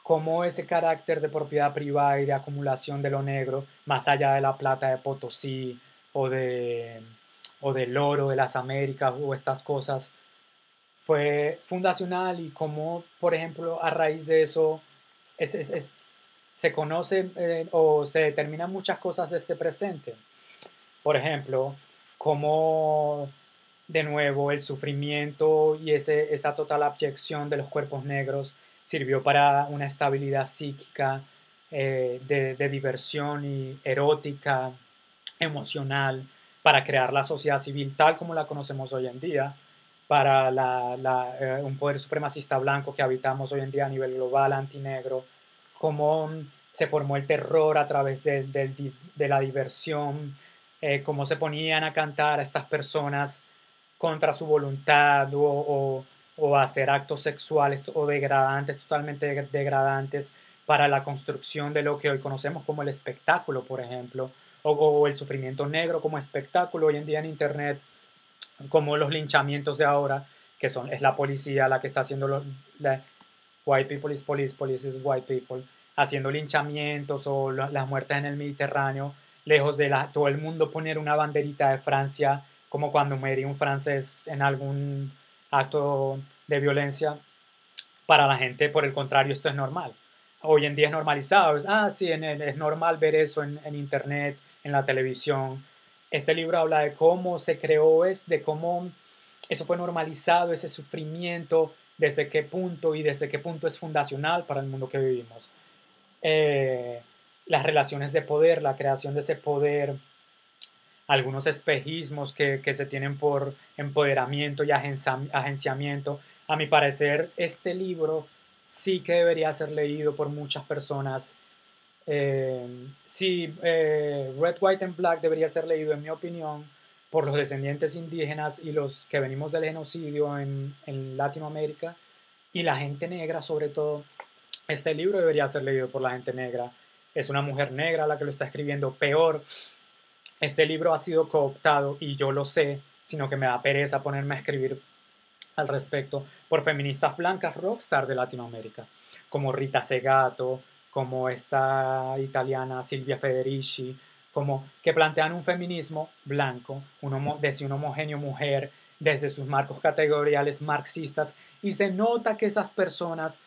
A: cómo ese carácter de propiedad privada y de acumulación de lo negro, más allá de la plata de Potosí o, de, o del oro de las Américas o estas cosas, fue fundacional y cómo, por ejemplo, a raíz de eso se conoce o se determinan muchas cosas de este presente. Por ejemplo, cómo de nuevo el sufrimiento y esa total abyección de los cuerpos negros sirvió para una estabilidad psíquica, de diversión y erótica, emocional, para crear la sociedad civil tal como la conocemos hoy en día, para un poder supremacista blanco que habitamos hoy en día a nivel global, antinegro, cómo se formó el terror a través de la diversión, cómo se ponían a cantar a estas personas contra su voluntad o hacer actos sexuales o degradantes, totalmente degradantes para la construcción de lo que hoy conocemos como el espectáculo, por ejemplo, o el sufrimiento negro como espectáculo hoy en día en Internet, como los linchamientos de ahora, es la policía la que está haciendo white people is police, police is white people, haciendo linchamientos o las muertes en el Mediterráneo, lejos de todo el mundo poner una banderita de Francia, como cuando moría un francés en algún acto de violencia. Para la gente, por el contrario, esto es normal. Hoy en día es normalizado. Sí, es normal ver eso en internet, en la televisión. Este libro habla de cómo se creó, de cómo eso fue normalizado, ese sufrimiento, desde qué punto y desde qué punto es fundacional para el mundo que vivimos. Las relaciones de poder, la creación de ese poder, algunos espejismos que se tienen por empoderamiento y agenciamiento. A mi parecer, este libro sí que debería ser leído por muchas personas. Sí, Red, White and Black debería ser leído, en mi opinión, por los descendientes indígenas y los que venimos del genocidio en Latinoamérica y la gente negra sobre todo. Este libro debería ser leído por la gente negra. Es una mujer negra la que lo está escribiendo. Peor, este libro ha sido cooptado, y yo lo sé, sino que me da pereza ponerme a escribir al respecto, por feministas blancas rockstar de Latinoamérica, como Rita Segato, como esta italiana Silvia Federici, como que plantean un feminismo blanco, desde un homogéneo mujer, desde sus marcos categoriales marxistas, y se nota que esas personas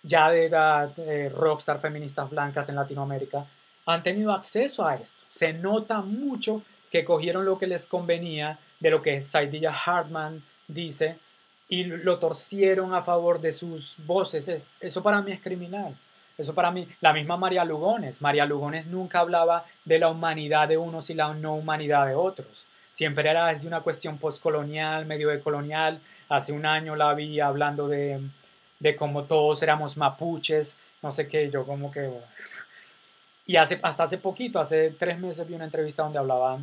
A: ya de edad, rockstar feministas blancas en Latinoamérica, han tenido acceso a esto. Se nota mucho que cogieron lo que les convenía de lo que Saidiya Hartman dice y lo torcieron a favor de sus voces. Eso para mí es criminal. Eso para mí, la misma María Lugones. María Lugones nunca hablaba de la humanidad de unos y la no humanidad de otros. Siempre era desde una cuestión postcolonial, medio decolonial. Hace un año la vi hablando de cómo todos éramos mapuches, no sé qué, yo como que... Y hasta hace poquito, hace 3 meses vi una entrevista donde hablaba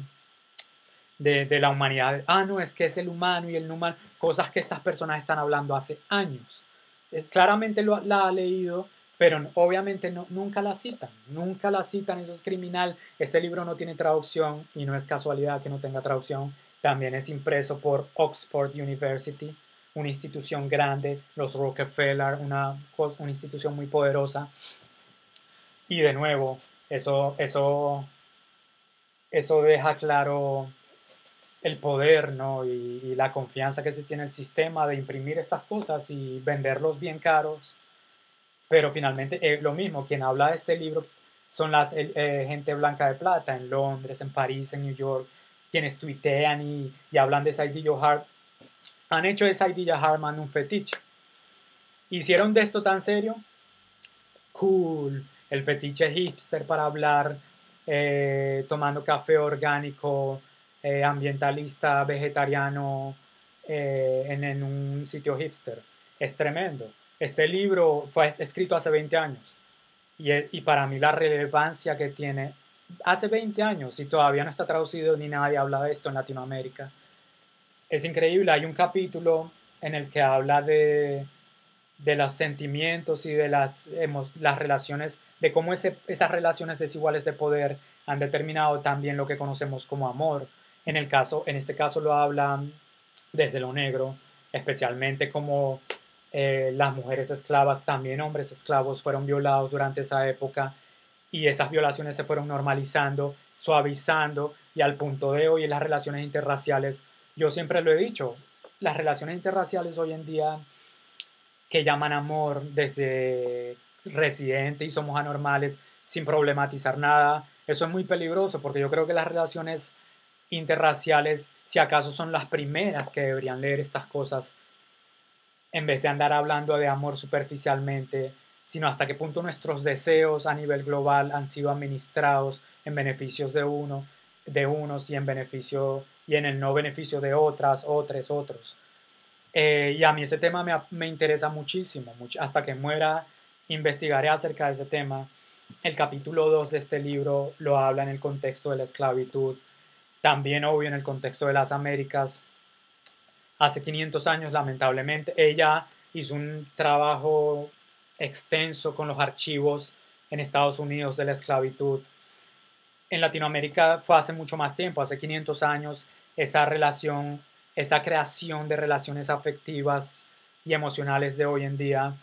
A: de la humanidad. No, es que es el humano y el no humano, cosas que estas personas están hablando hace años. Claramente la ha leído pero obviamente nunca la citan, eso es criminal. Este libro no tiene traducción y no es casualidad que no tenga traducción. También es impreso por Oxford University, una institución grande, los Rockefeller, una institución muy poderosa. Y de nuevo, eso deja claro el poder, ¿no? Y la confianza que se tiene en el sistema de imprimir estas cosas y venderlos bien caros. Pero finalmente es lo mismo, quien habla de este libro son las gente blanca de plata en Londres, en París, en New York, quienes tuitean y hablan de Saidiya Hartman. Han hecho de Saidiya Hartman un fetiche. Hicieron de esto tan serio, cool, el fetiche hipster para hablar, tomando café orgánico, ambientalista, vegetariano, en un sitio hipster. Es tremendo. Este libro fue escrito hace 20 años y para mí la relevancia que tiene hace 20 años y todavía no está traducido ni nadie habla de esto en Latinoamérica. Es increíble, hay un capítulo en el que habla de los sentimientos y de las relaciones, de cómo esas relaciones desiguales de poder han determinado también lo que conocemos como amor. En este caso lo hablan desde lo negro, especialmente como las mujeres esclavas, también hombres esclavos fueron violados durante esa época y esas violaciones se fueron normalizando, suavizando y al punto de hoy en las relaciones interraciales, yo siempre lo he dicho, las relaciones interraciales hoy en día que llaman amor desde Residente y Somos Anormales sin problematizar nada. Eso es muy peligroso porque yo creo que las relaciones interraciales, si acaso son las primeras que deberían leer estas cosas, en vez de andar hablando de amor superficialmente, sino hasta qué punto nuestros deseos a nivel global han sido administrados en beneficios de unos y en beneficio y en el no beneficio de otros. Y a mí ese tema me interesa muchísimo, hasta que muera investigaré acerca de ese tema. El capítulo 2 de este libro lo habla en el contexto de la esclavitud, también obvio en el contexto de las Américas. Hace 500 años, lamentablemente, ella hizo un trabajo extenso con los archivos en Estados Unidos de la esclavitud. En Latinoamérica fue hace mucho más tiempo, hace 500 años, esa relación, esa creación de relaciones afectivas y emocionales de hoy en día.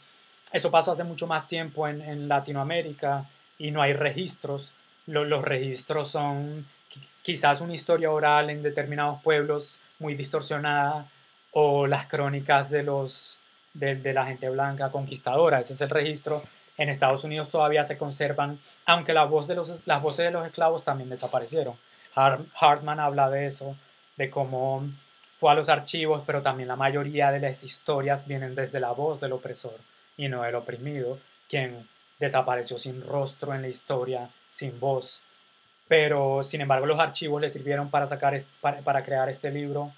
A: Eso pasó hace mucho más tiempo en Latinoamérica y no hay registros. Los registros son quizás una historia oral en determinados pueblos muy distorsionada o las crónicas de la gente blanca conquistadora. Ese es el registro. En Estados Unidos todavía se conservan, aunque las voces de los esclavos también desaparecieron. Hartman habla de eso, de cómo fue a los archivos, pero también la mayoría de las historias vienen desde la voz del opresor y no del oprimido, quien desapareció sin rostro en la historia, sin voz. Pero, sin embargo, los archivos le sirvieron para crear este libro.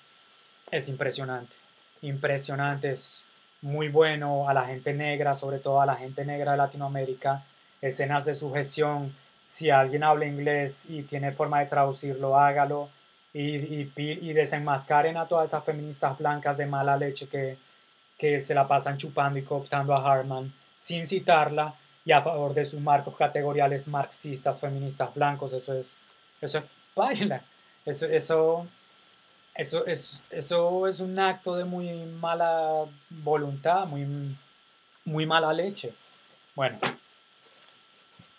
A: Es impresionante, impresionante, es muy bueno a la gente negra, sobre todo a la gente negra de Latinoamérica, escenas de sujeción, si alguien habla inglés y tiene forma de traducirlo, hágalo y desenmascaren a todas esas feministas blancas de mala leche que se la pasan chupando y cooptando a Hartman sin citarla y a favor de sus marcos categoriales marxistas, feministas blancos, eso es baila, eso eso es un acto de muy mala voluntad, muy mala leche. Bueno,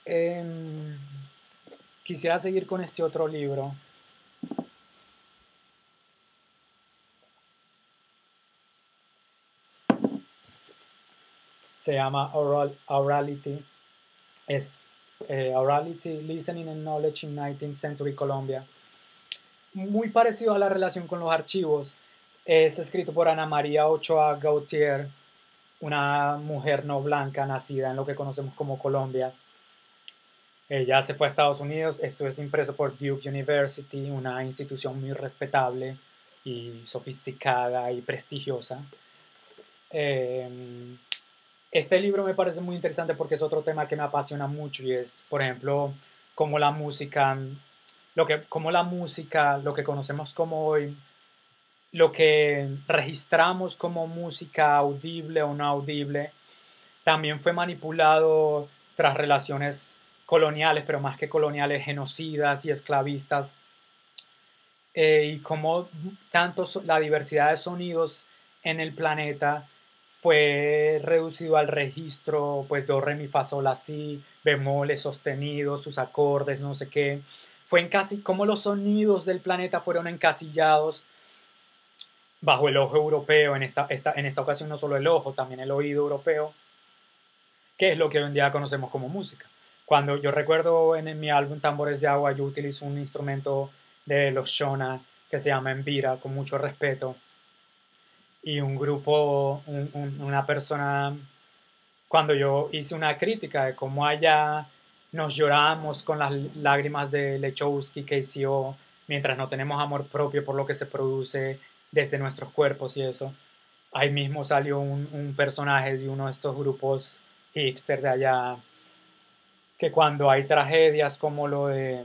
A: eh, quisiera seguir con este otro libro. Se llama Orality. Es Orality, Listening and Knowledge in 19th Century Colombia. Muy parecido a la relación con los archivos. Es escrito por Ana María Ochoa Gautier, una mujer no blanca nacida en lo que conocemos como Colombia. Ella se fue a Estados Unidos, esto es impreso por Duke University, una institución muy respetable y sofisticada y prestigiosa. Este libro me parece muy interesante porque es otro tema que me apasiona mucho y es, por ejemplo, cómo la música, lo que conocemos como hoy, lo que registramos como música audible o no audible, también fue manipulado tras relaciones coloniales, pero más que coloniales, genocidas y esclavistas, y como tanto la diversidad de sonidos en el planeta fue reducido al registro, pues do, re, mi, fa, sol, la, si, bemoles sostenidos, sus acordes, no sé qué. Fue en casi como los sonidos del planeta fueron encasillados bajo el ojo europeo, en esta ocasión no solo el ojo, también el oído europeo, que es lo que hoy en día conocemos como música. Cuando yo recuerdo en mi álbum Tambores de Agua, yo utilizo un instrumento de los Shona que se llama Envira, con mucho respeto, y un grupo, una persona, cuando yo hice una crítica de cómo allá nos lloramos con las lágrimas de Lechowski, KCO, mientras no tenemos amor propio por lo que se produce desde nuestros cuerpos y eso, ahí mismo salió un personaje de uno de estos grupos hipster de allá, que cuando hay tragedias como lo de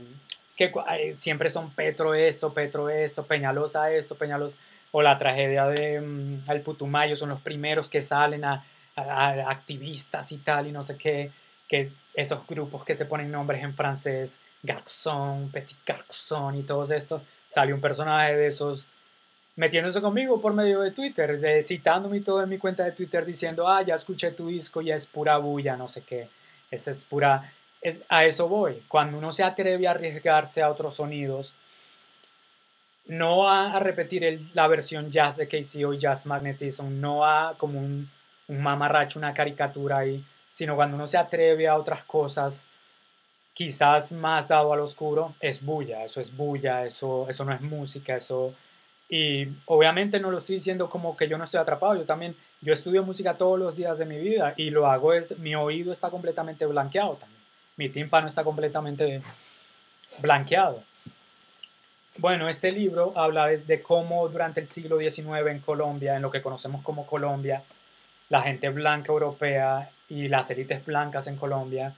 A: que siempre son Petro esto, Peñalosa esto, Peñalosa, o la tragedia de el Putumayo, son los primeros que salen a activistas y tal, y no sé qué, que esos grupos que se ponen nombres en francés, Garçon, Petit Garçon y todos estos, sale un personaje de esos metiéndose conmigo por medio de Twitter, citándome y todo en mi cuenta de Twitter diciendo, ah, ya escuché tu disco, ya es pura bulla, no sé qué, esa es pura, a eso voy, cuando uno se atreve a arriesgarse a otros sonidos, no a repetir la versión jazz de KCO, Jazz Magnetism, no a como un mamarracho, una caricatura ahí, sino cuando uno se atreve a otras cosas, quizás más dado al oscuro, es bulla, eso no es música, eso. Y obviamente no lo estoy diciendo como que yo no estoy atrapado, yo estudio música todos los días de mi vida y lo hago, mi oído está completamente blanqueado también, mi tímpano está completamente blanqueado. Bueno, este libro habla de cómo durante el siglo XIX en Colombia, en lo que conocemos como Colombia, la gente blanca europea y las élites blancas en Colombia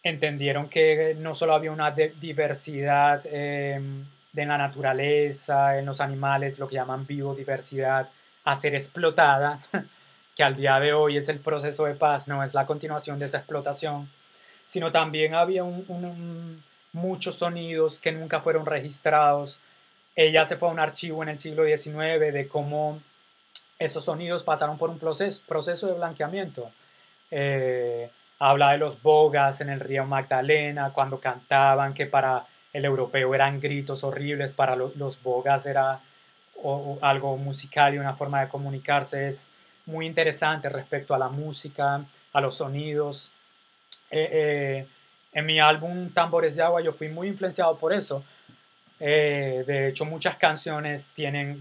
A: entendieron que no solo había una diversidad de la naturaleza, en los animales, lo que llaman biodiversidad, a ser explotada, que al día de hoy es el proceso de paz, no es la continuación de esa explotación, sino también había muchos sonidos que nunca fueron registrados. Ella se fue a un archivo en el siglo XIX de cómo esos sonidos pasaron por un proceso de blanqueamiento. Habla de los bogas en el río Magdalena, cuando cantaban, que para el europeo eran gritos horribles, para los bogas era algo musical y una forma de comunicarse. Es muy interesante respecto a la música, a los sonidos. En mi álbum Tambores de Agua yo fui muy influenciado por eso. De hecho, muchas canciones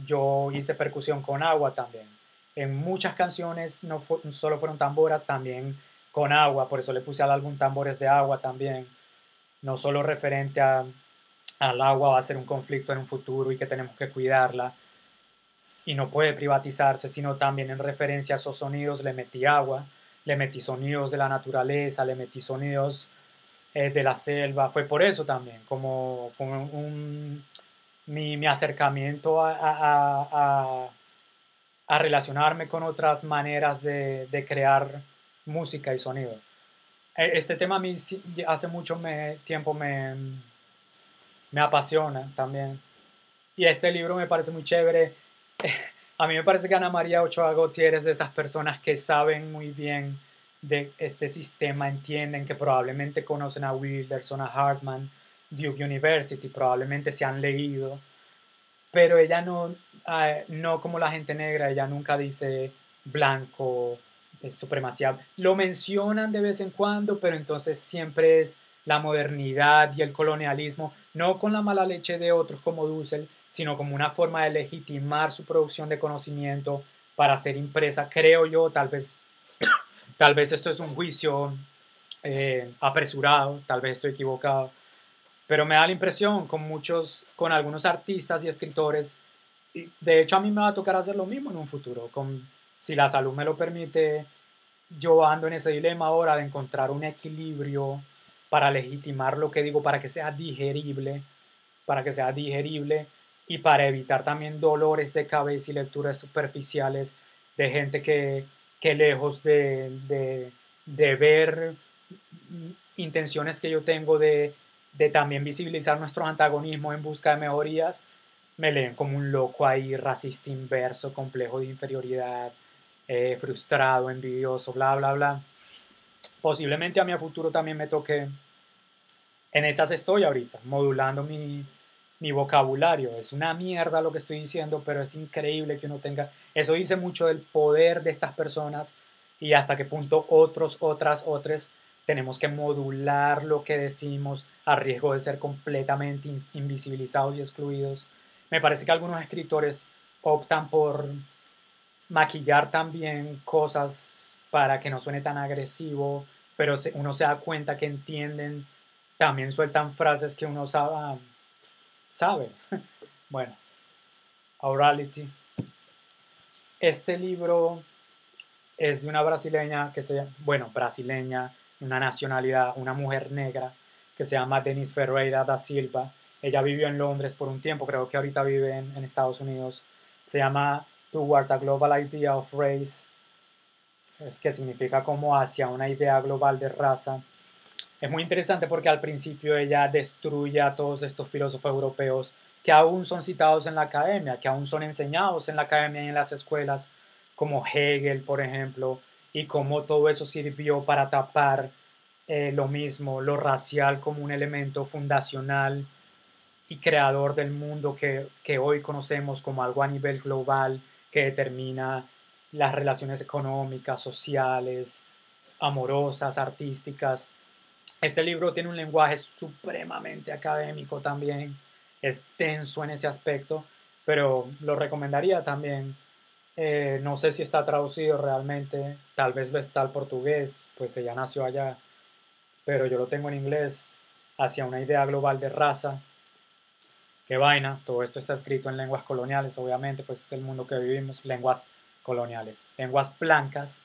A: yo hice percusión con agua también. En muchas canciones no solo fueron tamboras, también con agua, por eso le puse al álbum Tambores de Agua también. No solo referente al agua va a ser un conflicto en un futuro y que tenemos que cuidarla y no puede privatizarse, sino también en referencia a esos sonidos le metí agua, le metí sonidos de la naturaleza, le metí sonidos de la selva. Fue por eso también, como fue mi acercamiento a relacionarme con otras maneras de crear música y sonido. Este tema a mí hace mucho tiempo me apasiona también. Y este libro me parece muy chévere. A mí me parece que Ana María Ochoa Gautier es de esas personas que saben muy bien de este sistema, entienden que probablemente conocen a Wilderson, a Hartman, Duke University, probablemente se han leído, pero ella no como la gente negra, ella nunca dice blanco, supremacía. Lo mencionan de vez en cuando, pero entonces siempre es la modernidad y el colonialismo, no con la mala leche de otros como Dussel, sino como una forma de legitimar su producción de conocimiento para ser impresa, creo yo, tal vez esto es un juicio apresurado, tal vez estoy equivocado, pero me da la impresión con algunos artistas y escritores, y de hecho a mí me va a tocar hacer lo mismo en un futuro, si la salud me lo permite, yo ando en ese dilema ahora de encontrar un equilibrio para legitimar lo que digo, para que sea digerible y para evitar también dolores de cabeza y lecturas superficiales de gente que que lejos de ver intenciones que yo tengo de también visibilizar nuestros antagonismos en busca de mejorías, me leen como un loco ahí, racista inverso, complejo de inferioridad, frustrado, envidioso, bla, bla, bla. Posiblemente a mí a futuro también me toque, en esas estoy ahorita, modulando mi vocabulario. Es una mierda lo que estoy diciendo, pero es increíble que uno tenga... Eso dice mucho del poder de estas personas y hasta qué punto otras tenemos que modular lo que decimos a riesgo de ser completamente invisibilizados y excluidos. Me parece que algunos escritores optan por maquillar también cosas para que no suene tan agresivo, pero uno se da cuenta que entienden, también sueltan frases que uno sabe. Bueno, Aurality. Este libro es de una brasileña que brasileña, una nacionalidad, una mujer negra que se llama Denise Ferreira da Silva. Ella vivió en Londres por un tiempo, creo que ahorita vive en Estados Unidos. Se llama Toward a Global Idea of Race, es que significa como hacia una idea global de raza. Es muy interesante porque al principio ella destruye a todos estos filósofos europeos que aún son citados en la academia, que aún son enseñados en la academia y en las escuelas, como Hegel, por ejemplo, y cómo todo eso sirvió para tapar lo mismo, lo racial como un elemento fundacional y creador del mundo que hoy conocemos como algo a nivel global que determina las relaciones económicas, sociales, amorosas, artísticas. Este libro tiene un lenguaje supremamente académico también, es denso en ese aspecto, pero lo recomendaría también. No sé si está traducido realmente, tal vez está al portugués, pues ella nació allá, pero yo lo tengo en inglés, hacia una idea global de raza. Qué vaina, todo esto está escrito en lenguas coloniales, obviamente, pues es el mundo que vivimos, lenguas coloniales, lenguas blancas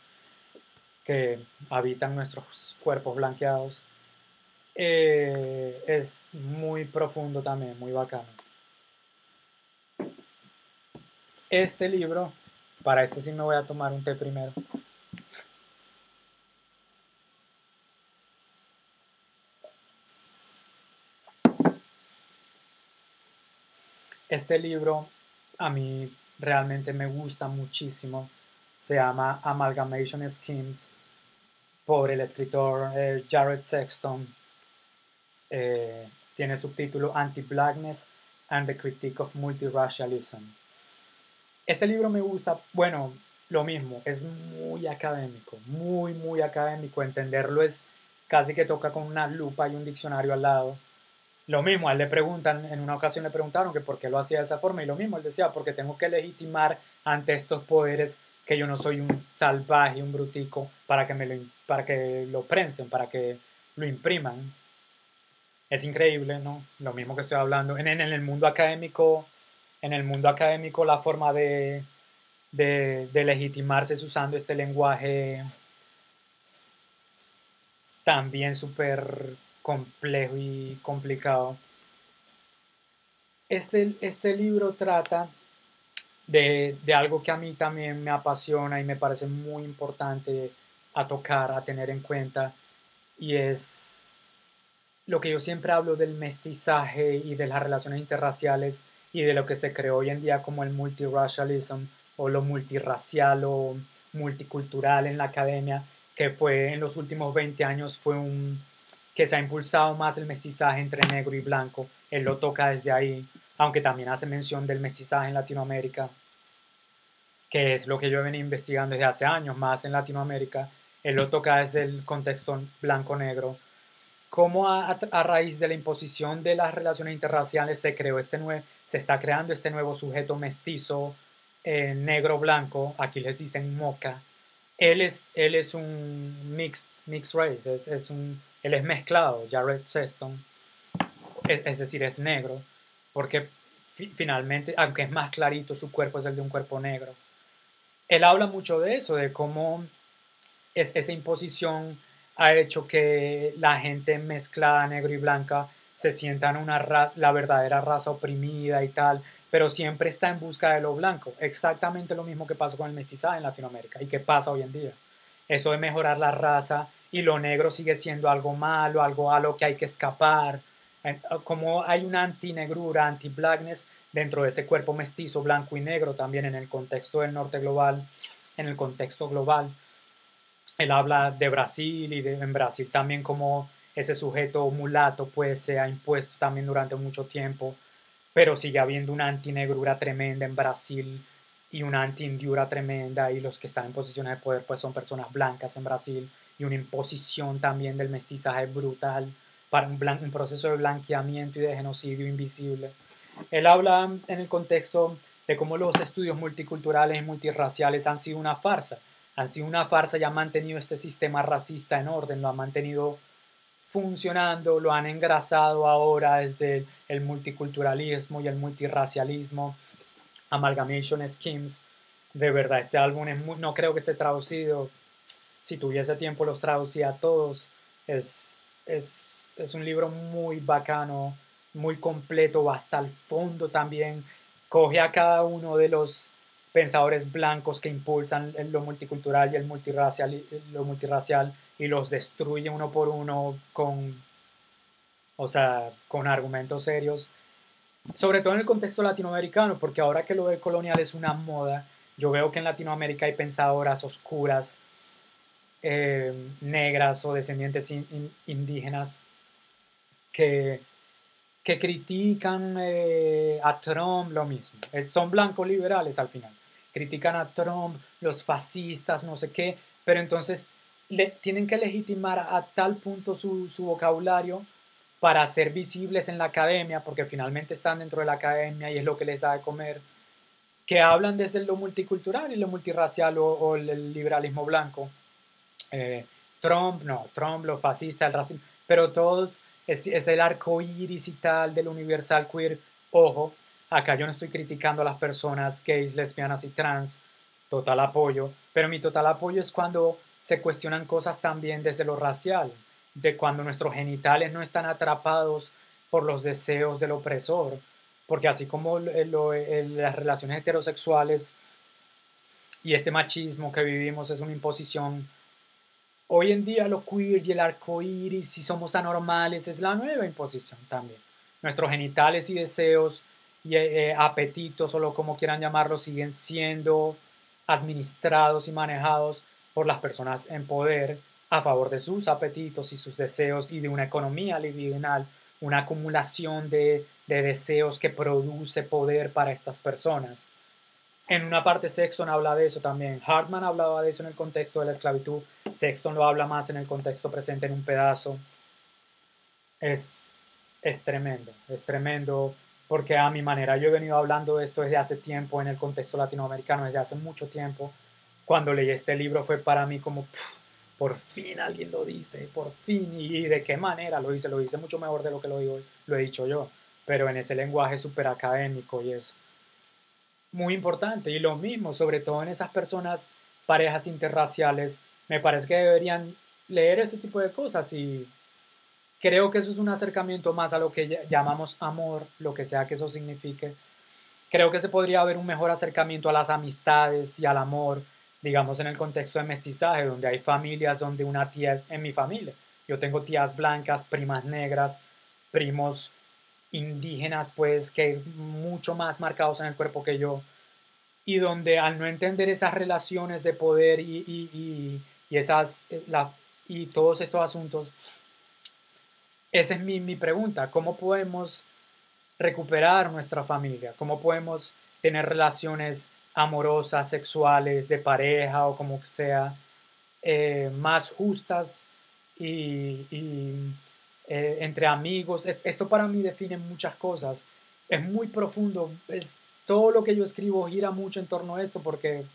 A: que habitan nuestros cuerpos blanqueados. Es muy profundo también, muy bacano. Este libro, para este sí me voy a tomar un té primero. Este libro a mí realmente me gusta muchísimo. Se llama Amalgamation Schemes por el escritor Jared Sexton. Tiene subtítulo Anti-Blackness and the Critique of Multiracialism. Este libro me gusta, bueno, lo mismo, es muy académico, muy académico. Entenderlo es casi que toca con una lupa y un diccionario al lado. Lo mismo, a él le preguntan, en una ocasión le preguntaron que por qué lo hacía de esa forma, y lo mismo, él decía, porque tengo que legitimar ante estos poderes que yo no soy un salvaje, un brutico, para que lo prensen, para que lo impriman. Es increíble, ¿no? Lo mismo que estoy hablando. En el mundo académico, la forma de legitimarse es usando este lenguaje también súper complejo y complicado. Este libro trata de algo que a mí también me apasiona y me parece muy importante a tocar, a tener en cuenta, y es lo que yo siempre hablo del mestizaje y de las relaciones interraciales y de lo que se creó hoy en día como el multiracialism o lo multirracial o multicultural en la academia, que fue en los últimos 20 años que se ha impulsado más el mestizaje entre negro y blanco. Él lo toca desde ahí, aunque también hace mención del mestizaje en Latinoamérica, que es lo que yo he venido investigando desde hace años, más en Latinoamérica. Él lo toca desde el contexto blanco-negro. Cómo a raíz de la imposición de las relaciones interraciales se está creando este nuevo sujeto mestizo, negro-blanco, aquí les dicen moca. Él es un mixed race, él es mezclado, Jared Sexton, es decir, es negro, porque finalmente, aunque es más clarito, su cuerpo es el de un cuerpo negro. Él habla mucho de eso, de cómo esa imposición ha hecho que la gente mezclada negro y blanca se sientan la verdadera raza oprimida y tal, pero siempre está en busca de lo blanco. Exactamente lo mismo que pasó con el mestizaje en Latinoamérica y que pasa hoy en día. Eso de mejorar la raza y lo negro sigue siendo algo malo, algo a lo que hay que escapar. Como hay una antinegrura, anti-blackness dentro de ese cuerpo mestizo, blanco y negro también en el contexto del norte global, en el contexto global. Él habla de Brasil y en Brasil también como ese sujeto mulato pues se ha impuesto también durante mucho tiempo, pero sigue habiendo una antinegrura tremenda en Brasil y una anti-indiura tremenda, y los que están en posiciones de poder pues son personas blancas en Brasil, y una imposición también del mestizaje brutal para un proceso de blanqueamiento y de genocidio invisible. Él habla en el contexto de cómo los estudios multiculturales y multirraciales han sido una farsa y han mantenido este sistema racista en orden, lo han mantenido funcionando, lo han engrasado ahora desde el multiculturalismo y el multirracialismo, Amalgamation Schemes. De verdad, este álbum es muy, no creo que esté traducido. Si tuviese tiempo los traducía a todos. Es un libro muy bacano, muy completo, va hasta el fondo también. Coge a cada uno de los pensadores blancos que impulsan lo multicultural y lo multirracial, y los destruye uno por uno o sea, con argumentos serios, sobre todo en el contexto latinoamericano, porque ahora que lo de colonial es una moda, yo veo que en Latinoamérica hay pensadoras oscuras, negras o descendientes indígenas que, que critican a Trump lo mismo. Son blancos liberales al final. Critican a Trump, los fascistas, no sé qué, pero entonces tienen que legitimar a tal punto su vocabulario para ser visibles en la academia, porque finalmente están dentro de la academia y es lo que les da de comer, que hablan desde lo multicultural y lo multirracial o el liberalismo blanco. Eh, Trump, los fascistas, el racismo, pero todos es el arco iris y tal del universal queer. Ojo, acá yo no estoy criticando a las personas gays, lesbianas y trans, total apoyo, pero mi total apoyo es cuando se cuestionan cosas también desde lo racial, de cuando nuestros genitales no están atrapados por los deseos del opresor, porque así como las relaciones heterosexuales y este machismo que vivimos es una imposición. Hoy en día lo queer y el arco iris, si somos anormales, es la nueva imposición también. Nuestros genitales y deseos y apetitos, o lo como quieran llamarlo, siguen siendo administrados y manejados por las personas en poder a favor de sus apetitos y sus deseos y de una economía libidinal, una acumulación de deseos que produce poder para estas personas. En una parte Sexton habla de eso también. Hartman hablaba de eso en el contexto de la esclavitud. Sexton lo habla más en el contexto presente en un pedazo. Es, es tremendo, porque a mi manera yo he venido hablando de esto desde hace tiempo en el contexto latinoamericano, desde hace mucho tiempo. Cuando leí este libro fue para mí como, por fin alguien lo dice, por fin, y de qué manera lo dice mucho mejor de lo que lo he dicho yo, pero en ese lenguaje súper académico y eso. Muy importante, y lo mismo, sobre todo en esas personas, parejas interraciales, me parece que deberían leer ese tipo de cosas, y creo que eso es un acercamiento más a lo que llamamos amor, lo que sea que eso signifique. Creo que se podría haber un mejor acercamiento a las amistades y al amor, digamos en el contexto de mestizaje, donde hay familias, donde una tía en mi familia. Yo tengo tías blancas, primas negras, primos indígenas, pues que mucho más marcados en el cuerpo que yo, y donde al no entender esas relaciones de poder y esas, y todos estos asuntos, esa es mi pregunta: ¿cómo podemos recuperar nuestra familia? ¿Cómo podemos tener relaciones amorosas, sexuales, de pareja o como sea, más justas y entre amigos? Esto para mí define muchas cosas. Es muy profundo. Todo lo que yo escribo gira mucho en torno a esto, porque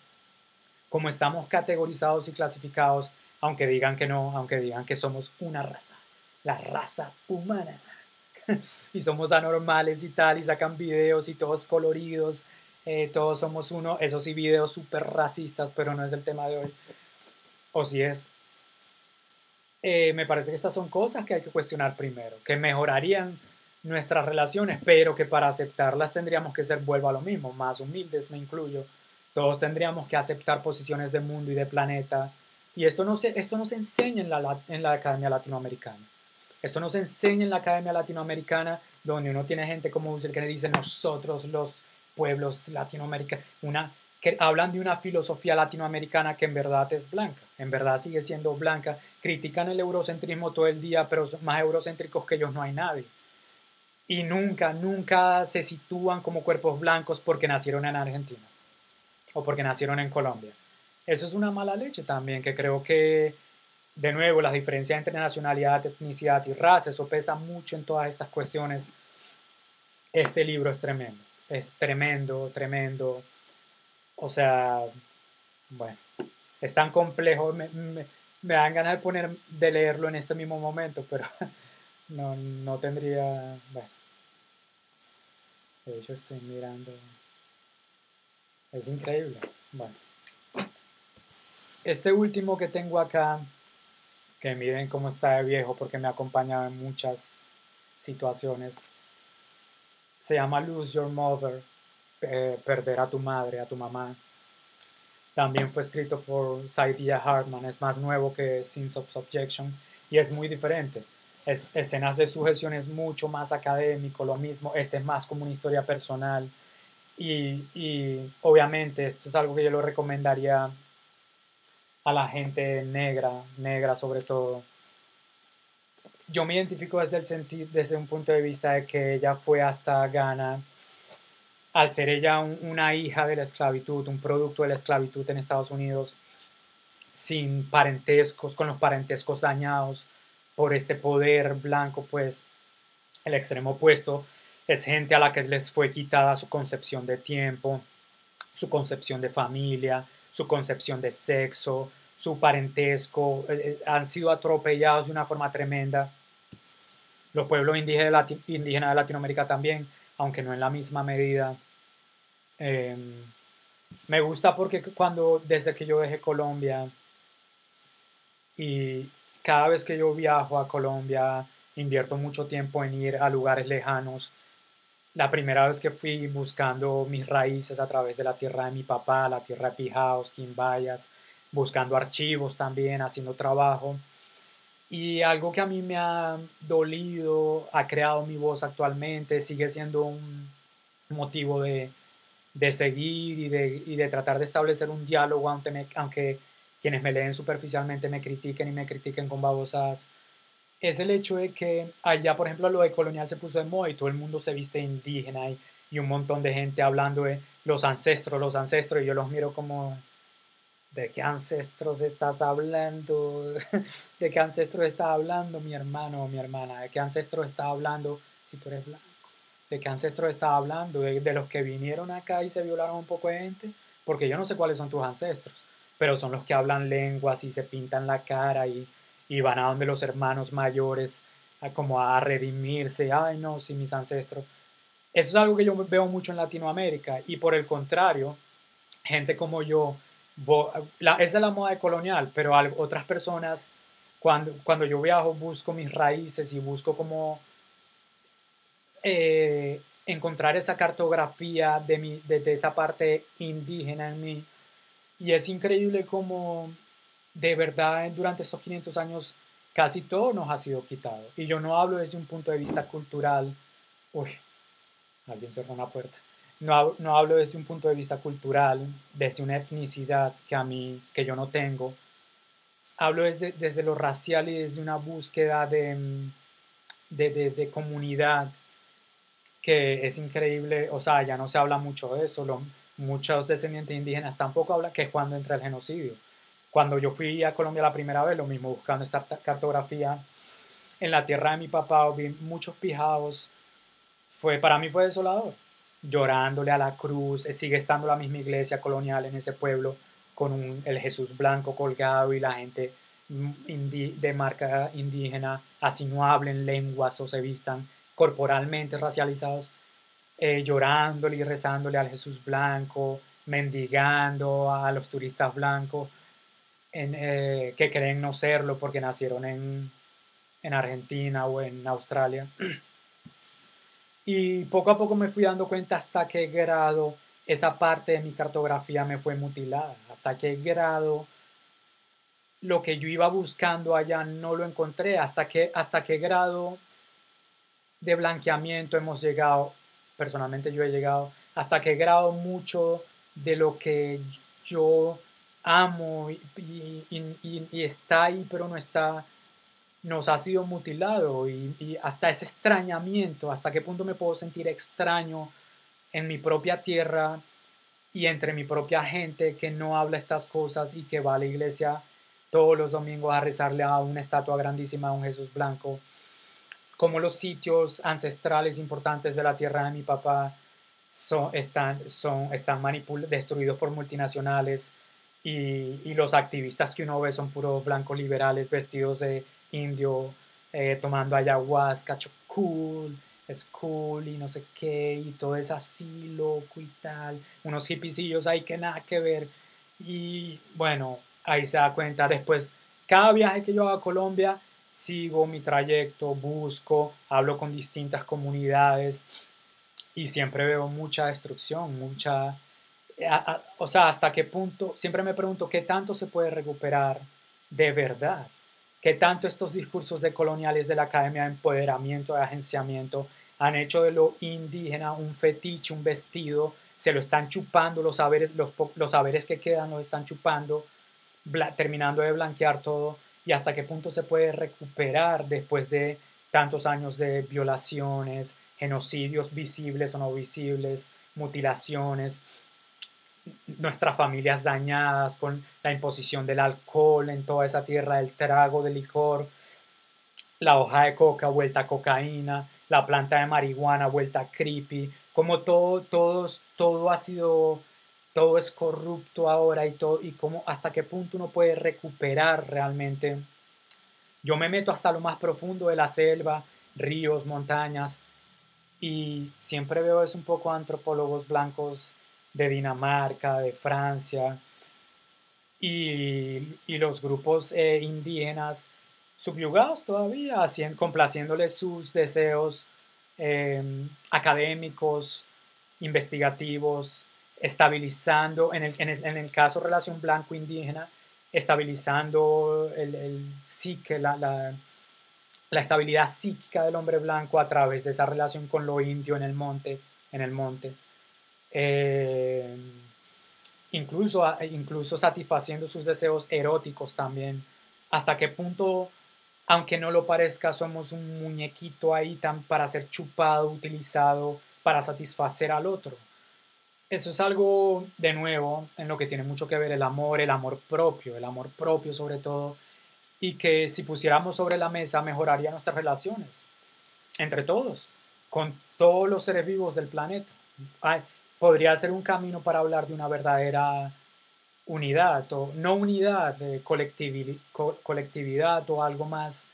A: como estamos categorizados y clasificados, aunque digan que no, aunque digan que somos una raza, la raza humana, y somos anormales y tal, y sacan videos y todos coloridos, todos somos uno, esos sí, videos súper racistas, pero no es el tema de hoy, o si es. Me parece que estas son cosas que hay que cuestionar primero, que mejorarían nuestras relaciones, pero que para aceptarlas tendríamos que ser, vuelvo a lo mismo, más humildes, me incluyo. Todos tendríamos que aceptar posiciones de mundo y de planeta. Y esto no se enseña en la Academia Latinoamericana. Esto no se enseña en la Academia Latinoamericana, donde uno tiene gente como el que dice nosotros los pueblos latinoamericanos, que hablan de una filosofía latinoamericana que en verdad es blanca, en verdad sigue siendo blanca, critican el eurocentrismo todo el día, pero son más eurocéntricos que ellos no hay nadie. Y nunca se sitúan como cuerpos blancos porque nacieron en Argentina o porque nacieron en Colombia. Eso es una mala leche también, que creo que, de nuevo, las diferencias entre nacionalidad, etnicidad y raza, eso pesa mucho en todas estas cuestiones. Este libro es tremendo, tremendo. O sea, bueno, es tan complejo, me dan ganas de leerlo en este mismo momento, pero no tendría, bueno, de hecho estoy mirando, es increíble. Bueno, este último que tengo acá, que miren cómo está de viejo porque me ha acompañado en muchas situaciones, se llama Lose Your Mother, perder a tu madre, a tu mamá. También fue escrito por Saidiya Hartman, es más nuevo que Sins of Subjection y es muy diferente. Escenas de sujeción es mucho más académico, lo mismo, este es más como una historia personal y obviamente esto es algo que yo lo recomendaría a la gente negra sobre todo. Yo me identifico desde un punto de vista de que ella fue hasta Ghana, al ser ella una hija de la esclavitud, un producto de la esclavitud en Estados Unidos, sin parentescos, con los parentescos dañados por este poder blanco, pues el extremo opuesto es gente a la que les fue quitada su concepción de tiempo, su concepción de familia, su concepción de sexo, su parentesco, han sido atropellados de una forma tremenda. Los pueblos indígenas de Latinoamérica también, aunque no en la misma medida. Eh, Me gusta porque desde que yo dejé Colombia y cada vez que yo viajo a Colombia, invierto mucho tiempo en ir a lugares lejanos. La primera vez que fui buscando mis raíces a través de la tierra de mi papá, la tierra de Pijaos, Quimbayas, buscando archivos también, haciendo trabajo. Y algo que a mí me ha dolido, ha creado mi voz actualmente, sigue siendo un motivo de seguir y de tratar de establecer un diálogo, aunque quienes me leen superficialmente me critiquen y me critiquen con babosadas, es el hecho de que allá, por ejemplo, lo de colonial se puso de moda y todo el mundo se viste indígena y un montón de gente hablando de los ancestros, y yo los miro como, ¿de qué ancestros estás hablando? ¿De qué ancestros estás hablando, mi hermano o mi hermana? ¿De qué ancestros estás hablando si tú eres blanco? ¿De qué ancestros estás hablando? ¿De los que vinieron acá y se violaron un poco de gente? Porque yo no sé cuáles son tus ancestros, pero son los que hablan lenguas y se pintan la cara y van a donde los hermanos mayores como a redimirse. Ay, no, sí, mis ancestros. Eso es algo que yo veo mucho en Latinoamérica y por el contrario, gente como yo, esa es la moda de colonial, pero otras personas, cuando yo viajo, busco mis raíces y busco como encontrar esa cartografía de esa parte indígena en mí. Y es increíble como de verdad durante estos 500 años casi todo nos ha sido quitado. Y yo no hablo desde un punto de vista cultural. Uy, alguien cerró una puerta. No hablo desde un punto de vista cultural, desde una etnicidad que yo no tengo. Hablo desde lo racial y desde una búsqueda de comunidad que es increíble. O sea, ya no se habla mucho de eso. Muchos descendientes indígenas tampoco hablan, que es cuando entra el genocidio. Cuando yo fui a Colombia la primera vez, lo mismo, buscando esta cartografía en la tierra de mi papá, vi muchos pijados. Para mí fue desolador. Llorándole a la cruz, sigue estando la misma iglesia colonial en ese pueblo, con el Jesús blanco colgado y la gente de marca indígena, así no hablen lenguas o se vistan corporalmente racializados, llorándole y rezándole al Jesús blanco, mendigando a los turistas blancos que creen no serlo porque nacieron en Argentina o en Australia. Y poco a poco me fui dando cuenta hasta qué grado esa parte de mi cartografía me fue mutilada, hasta qué grado lo que yo iba buscando allá no lo encontré, hasta qué grado de blanqueamiento hemos llegado, personalmente yo he llegado, hasta qué grado mucho de lo que yo amo y está ahí pero no está, nos ha sido mutilado y hasta ese extrañamiento, hasta qué punto me puedo sentir extraño en mi propia tierra y entre mi propia gente que no habla estas cosas y que va a la iglesia todos los domingos a rezarle a una estatua grandísima a un Jesús blanco, como los sitios ancestrales importantes de la tierra de mi papá están destruidos por multinacionales y los activistas que uno ve son puros blancos liberales vestidos de indio, tomando ayahuasca, cool, es cool y no sé qué, y todo es así loco y tal, unos hippiesillos ahí que nada que ver. Y bueno, ahí se da cuenta. Después, cada viaje que yo hago a Colombia, sigo mi trayecto, busco, hablo con distintas comunidades y siempre veo mucha destrucción, o sea, hasta qué punto, siempre me pregunto qué tanto se puede recuperar de verdad, qué tanto estos discursos de coloniales de la academia de empoderamiento, de agenciamiento, han hecho de lo indígena un fetiche, un vestido, se lo están chupando los saberes, los saberes que quedan los están chupando, terminando de blanquear todo, y hasta qué punto se puede recuperar después de tantos años de violaciones, genocidios visibles o no visibles, mutilaciones, nuestras familias dañadas con la imposición del alcohol en toda esa tierra, el trago de licor, la hoja de coca vuelta a cocaína, la planta de marihuana vuelta creepy, como todo ha sido, todo es corrupto ahora y todo, y como hasta qué punto uno puede recuperar realmente. Yo me meto hasta lo más profundo de la selva, ríos, montañas, y siempre veo es un poco antropólogos blancos de Dinamarca, de Francia, y los grupos indígenas subyugados todavía, complaciéndoles sus deseos académicos, investigativos, estabilizando, en el caso relación blanco-indígena, estabilizando el psique, la estabilidad psíquica del hombre blanco a través de esa relación con lo indio en el monte. Eh, incluso satisfaciendo sus deseos eróticos también. Hasta qué punto, aunque no lo parezca, somos un muñequito ahí para ser chupado, utilizado para satisfacer al otro. Eso es algo, de nuevo, en lo que tiene mucho que ver el amor propio sobre todo, y que si pusiéramos sobre la mesa mejoraría nuestras relaciones entre todos, con todos los seres vivos del planeta. Ay, podría ser un camino para hablar de una verdadera unidad, o no unidad, de colectividad o algo más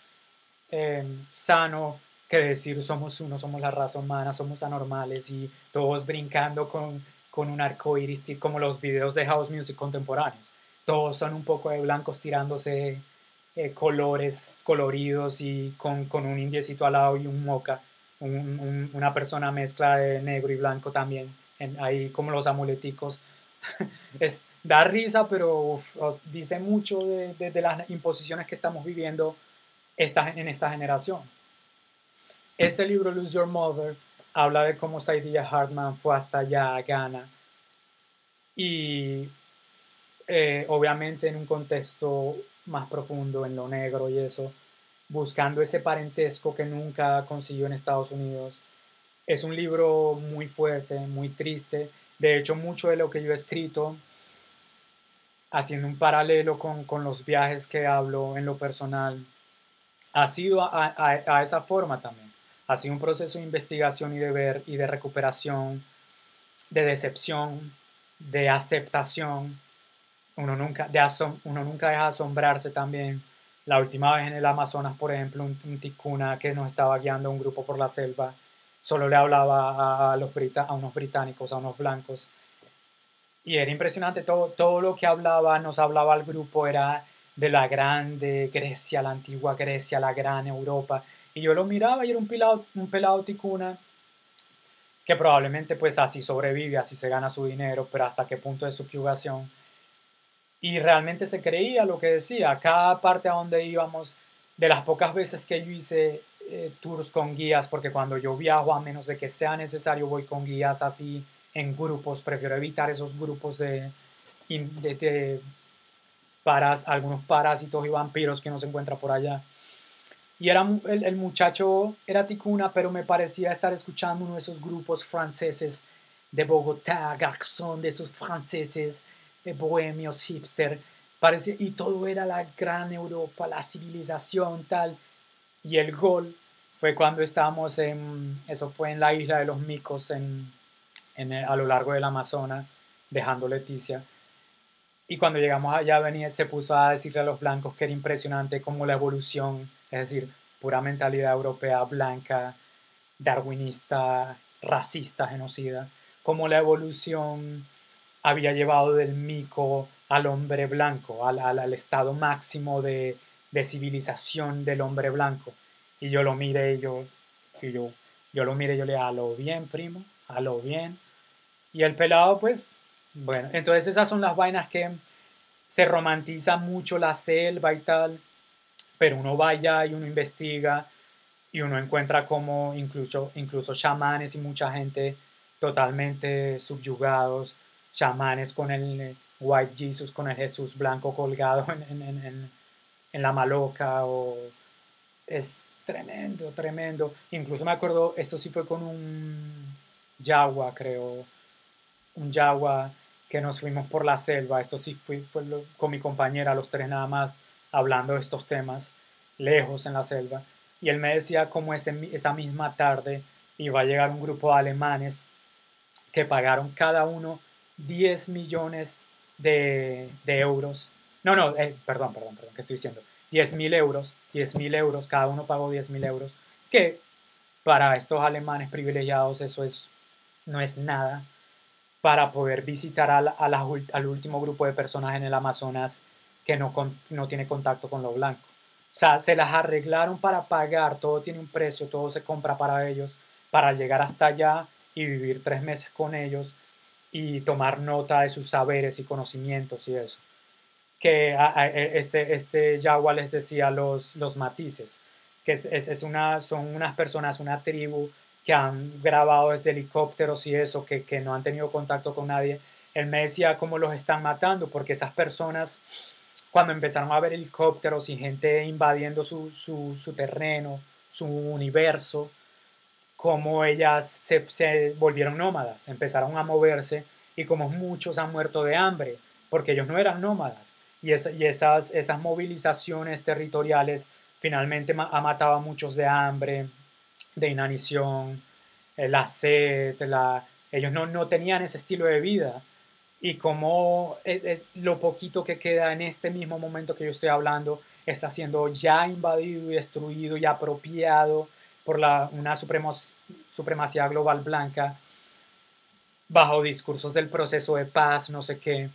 A: sano que decir somos uno, somos la raza humana, somos anormales y todos brincando con un arco iris, como los videos de house music contemporáneos. Todos son un poco de blancos tirándose colores coloridos y con un indiecito al lado y un moca, una persona mezcla de negro y blanco también, ahí como los amuleticos. Da risa, pero os dice mucho de las imposiciones que estamos viviendo en esta generación. Este libro, Lose Your Mother, habla de cómo Saidiya Hartman fue hasta allá a Ghana y obviamente en un contexto más profundo, en lo negro y eso, buscando ese parentesco que nunca consiguió en Estados Unidos. Es un libro muy fuerte, muy triste. De hecho, mucho de lo que yo he escrito, haciendo un paralelo con los viajes que hablo en lo personal, ha sido a esa forma también. Ha sido un proceso de investigación y de ver y de recuperación, de decepción, de aceptación. Uno nunca deja de asombrarse también. La última vez en el Amazonas, por ejemplo, un ticuna que nos estaba guiando un grupo por la selva, solo le hablaba a unos británicos, a unos blancos. Y era impresionante, todo lo que nos hablaba al grupo era de la grande Grecia, la antigua Grecia, la gran Europa. Y yo lo miraba y era un pelado ticuna que probablemente pues así sobrevive, así se gana su dinero, pero hasta qué punto de subyugación. Y realmente se creía lo que decía. Cada parte a donde íbamos, de las pocas veces que yo hice tours con guías, porque cuando yo viajo, a menos de que sea necesario, voy con guías así en grupos, prefiero evitar esos grupos de algunos parásitos y vampiros que no se encuentra por allá. Y era, el muchacho era ticuna, pero me parecía estar escuchando uno de esos grupos franceses de Bogotá, Garçon, de esos franceses bohemios, hipster. Parecía, y todo era la gran Europa, la civilización, tal. Y el gol fue cuando estábamos eso fue en la isla de los Micos, a lo largo del Amazonas, dejando Leticia. Y cuando llegamos allá, venía, se puso a decirle a los blancos que era impresionante como la evolución, es decir, pura mentalidad europea blanca, darwinista, racista, genocida, como la evolución había llevado del mico al hombre blanco, al estado máximo de civilización del hombre blanco. Y yo lo miré, y yo lo miré, yo le dije, a lo bien, primo, a lo bien. Y el pelado, pues, bueno, entonces esas son las vainas que se romantiza mucho la selva y tal, pero uno vaya y uno investiga y uno encuentra como incluso chamanes y mucha gente totalmente subyugados, chamanes con el White Jesus, con el Jesús blanco colgado en la maloca, o es tremendo, tremendo. Incluso me acuerdo, esto sí fue con un yagua, creo, un yagua que nos fuimos por la selva. Esto sí con mi compañera, los tres nada más, hablando de estos temas, lejos en la selva. Y él me decía como esa misma tarde iba a llegar un grupo de alemanes que pagaron cada uno 10 millones de euros. No, no, perdón, ¿qué estoy diciendo? 10.000 euros, 10.000 euros, cada uno pagó 10.000 euros, que para estos alemanes privilegiados eso no es nada, para poder visitar al último grupo de personas en el Amazonas que no tiene contacto con lo blanco. O sea, se las arreglaron para pagar, todo tiene un precio, todo se compra para ellos, para llegar hasta allá y vivir 3 meses con ellos y tomar nota de sus saberes y conocimientos y eso. Que este Yagua les decía los matices, que son unas personas, una tribu que han grabado desde helicópteros y eso, que no han tenido contacto con nadie. Él me decía cómo los están matando, porque esas personas, cuando empezaron a ver helicópteros y gente invadiendo su terreno, su universo, cómo ellas se volvieron nómadas, empezaron a moverse, y como muchos han muerto de hambre, porque ellos no eran nómadas. Esas movilizaciones territoriales finalmente ha matado a muchos de hambre, de inanición, la sed, ellos no tenían ese estilo de vida. Y como lo poquito que queda en este mismo momento que yo estoy hablando está siendo ya invadido y destruido y apropiado por una supremacía global blanca, bajo discursos del proceso de paz, no sé qué.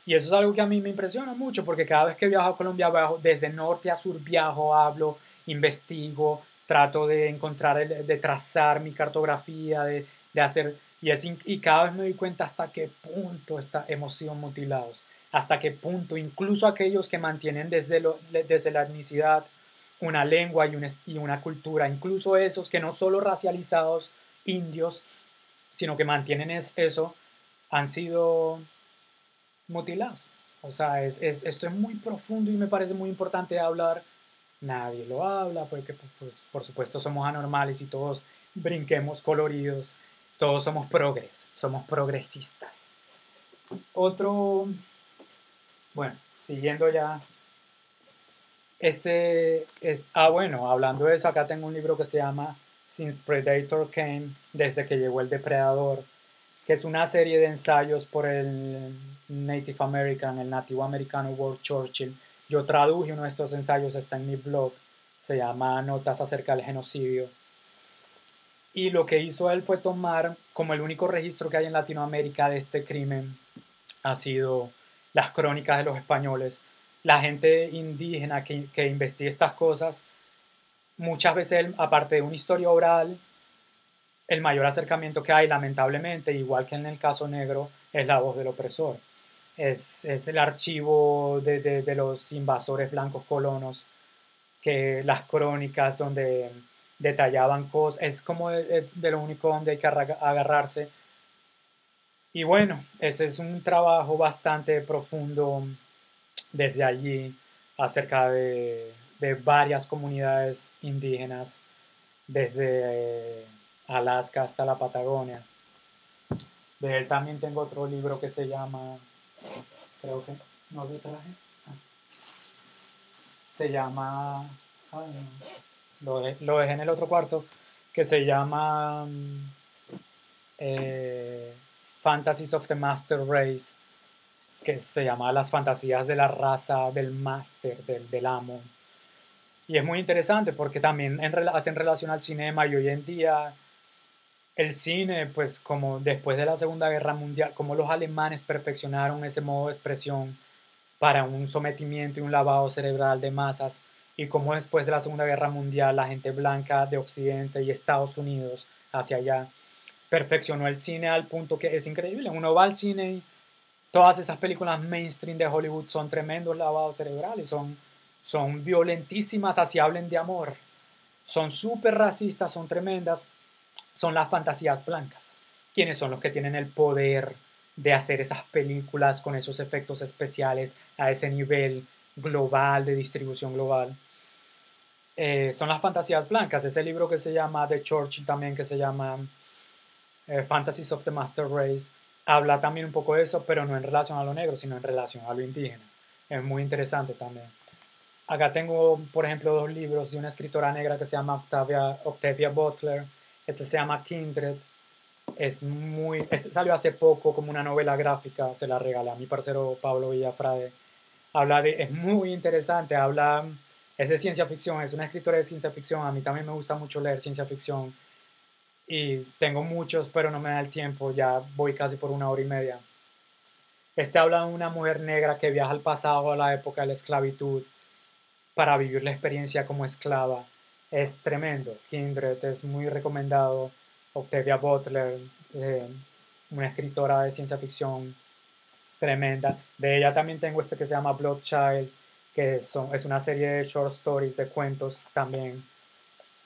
A: Y eso es algo que a mí me impresiona mucho, porque cada vez que viajo a Colombia, desde norte a sur viajo, hablo, investigo, trato de encontrar, de trazar mi cartografía, de hacer, y cada vez me doy cuenta hasta qué punto hemos sido mutilados, hasta qué punto, incluso aquellos que mantienen desde la etnicidad una lengua y una cultura, incluso esos que no solo racializados indios, sino que mantienen eso, han sido mutilados. O sea, esto es muy profundo y me parece muy importante hablar. Nadie lo habla porque, pues, por supuesto, somos anormales y todos brinquemos coloridos. Todos somos progresistas. Otro, bueno, siguiendo ya. Bueno, hablando de eso, acá tengo un libro que se llama Since Predator Came, desde que llegó el depredador, que es una serie de ensayos por el nativo americano Ward Churchill. Yo traduje uno de estos ensayos, está en mi blog, se llama Notas acerca del genocidio. Y lo que hizo él fue tomar, como el único registro que hay en Latinoamérica de este crimen, ha sido las crónicas de los españoles. La gente indígena que investiga estas cosas, muchas veces, aparte de una historia oral, el mayor acercamiento que hay, lamentablemente, igual que en el caso negro, es la voz del opresor. Es el archivo de los invasores blancos colonos, que las crónicas donde detallaban cosas, es como de lo único donde hay que agarrarse. Y bueno, ese es un trabajo bastante profundo desde allí acerca de varias comunidades indígenas, desde Alaska hasta la Patagonia. De él también tengo otro libro que se llama, creo que no lo traje, se llama, ay, no, lo dejé en el otro cuarto, que se llama eh, Fantasies of the Master Race, que se llama Las fantasías de la raza del máster, del amo. Y es muy interesante porque también hacen relación al cinema, y hoy en día el cine, pues como después de la Segunda Guerra Mundial, como los alemanes perfeccionaron ese modo de expresión para un sometimiento y un lavado cerebral de masas, y como después de la Segunda Guerra Mundial la gente blanca de Occidente y Estados Unidos hacia allá perfeccionó el cine al punto que es increíble. Uno va al cine y todas esas películas mainstream de Hollywood son tremendos lavados cerebrales, son violentísimas, así hablen de amor, son súper racistas, son tremendas, son las fantasías blancas, quienes son los que tienen el poder de hacer esas películas con esos efectos especiales a ese nivel global, de distribución global. Son las fantasías blancas. Ese libro que se llama de Churchill también, que se llama Fantasies of the Master Race, habla también un poco de eso, pero no en relación a lo negro, sino en relación a lo indígena. Es muy interesante también. Acá tengo, por ejemplo, dos libros de una escritora negra que se llama Octavia Butler. Este se llama Kindred. Este salió hace poco como una novela gráfica, se la regalé a mi parcero Pablo Villafrade. Es muy interesante, es de ciencia ficción, es una escritora de ciencia ficción. A mí también me gusta mucho leer ciencia ficción y tengo muchos, pero no me da el tiempo, ya voy casi por 1 hora y media. Este habla de una mujer negra que viaja al pasado, a la época de la esclavitud, para vivir la experiencia como esclava. Es tremendo. Kindred es muy recomendado. Octavia Butler, eh, una escritora de ciencia ficción tremenda. De ella también tengo este que se llama Bloodchild, que es una serie de short stories, de cuentos también,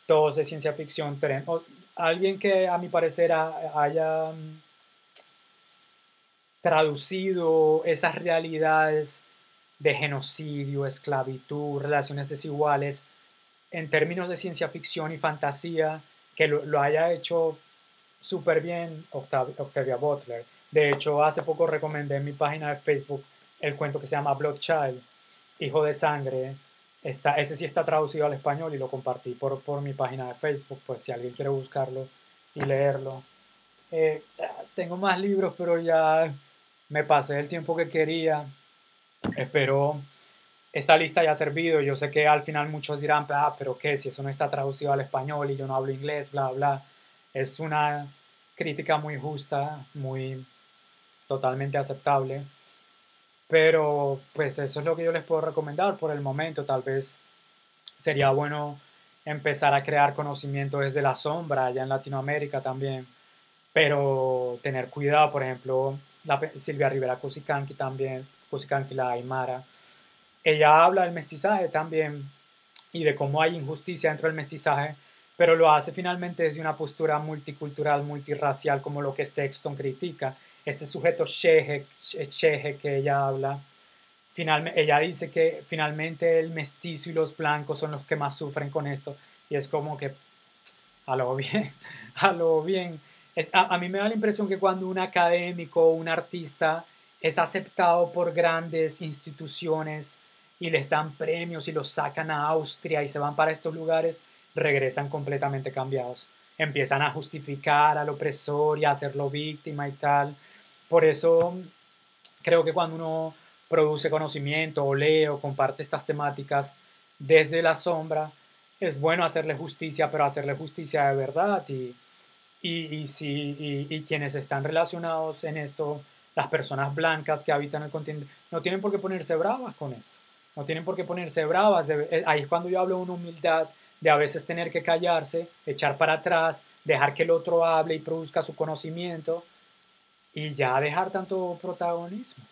A: todos de ciencia ficción. Alguien que a mi parecer haya traducido esas realidades de genocidio, esclavitud, relaciones desiguales en términos de ciencia ficción y fantasía, que lo haya hecho súper bien Octavia Butler. De hecho, hace poco recomendé en mi página de Facebook el cuento que se llama Bloodchild, Hijo de Sangre. Ese sí está traducido al español y lo compartí por mi página de Facebook, pues si alguien quiere buscarlo y leerlo. Tengo más libros, pero ya me pasé el tiempo que quería. Espero esta lista haya servido. Yo sé que al final muchos dirán, pero ¿qué? Si eso no está traducido al español y yo no hablo inglés, bla, bla. Es una crítica muy justa, muy totalmente aceptable. Pero pues eso es lo que yo les puedo recomendar por el momento. Tal vez sería bueno empezar a crear conocimiento desde la sombra, allá en Latinoamérica también. Pero tener cuidado, por ejemplo, Silvia Rivera Cusicanqui también, Cusicanqui la Aymara, ella habla del mestizaje también y de cómo hay injusticia dentro del mestizaje, pero lo hace finalmente desde una postura multicultural, multirracial, como lo que Sexton critica. Este sujeto sheje que ella habla, ella dice que finalmente el mestizo y los blancos son los que más sufren con esto, y es como que, a lo bien, a lo bien. A mí me da la impresión que cuando un académico o un artista es aceptado por grandes instituciones y les dan premios y los sacan a Austria y se van para estos lugares, regresan completamente cambiados. Empiezan a justificar al opresor y a hacerlo víctima y tal. Por eso creo que cuando uno produce conocimiento o lee o comparte estas temáticas desde la sombra, es bueno hacerle justicia, pero hacerle justicia de verdad. Y quienes están relacionados en esto, las personas blancas que habitan el continente, no tienen por qué ponerse bravas con esto. No tienen por qué ponerse bravas. Ahí es cuando yo hablo de una humildad de a veces tener que callarse, echar para atrás, dejar que el otro hable y produzca su conocimiento y ya dejar tanto protagonismo.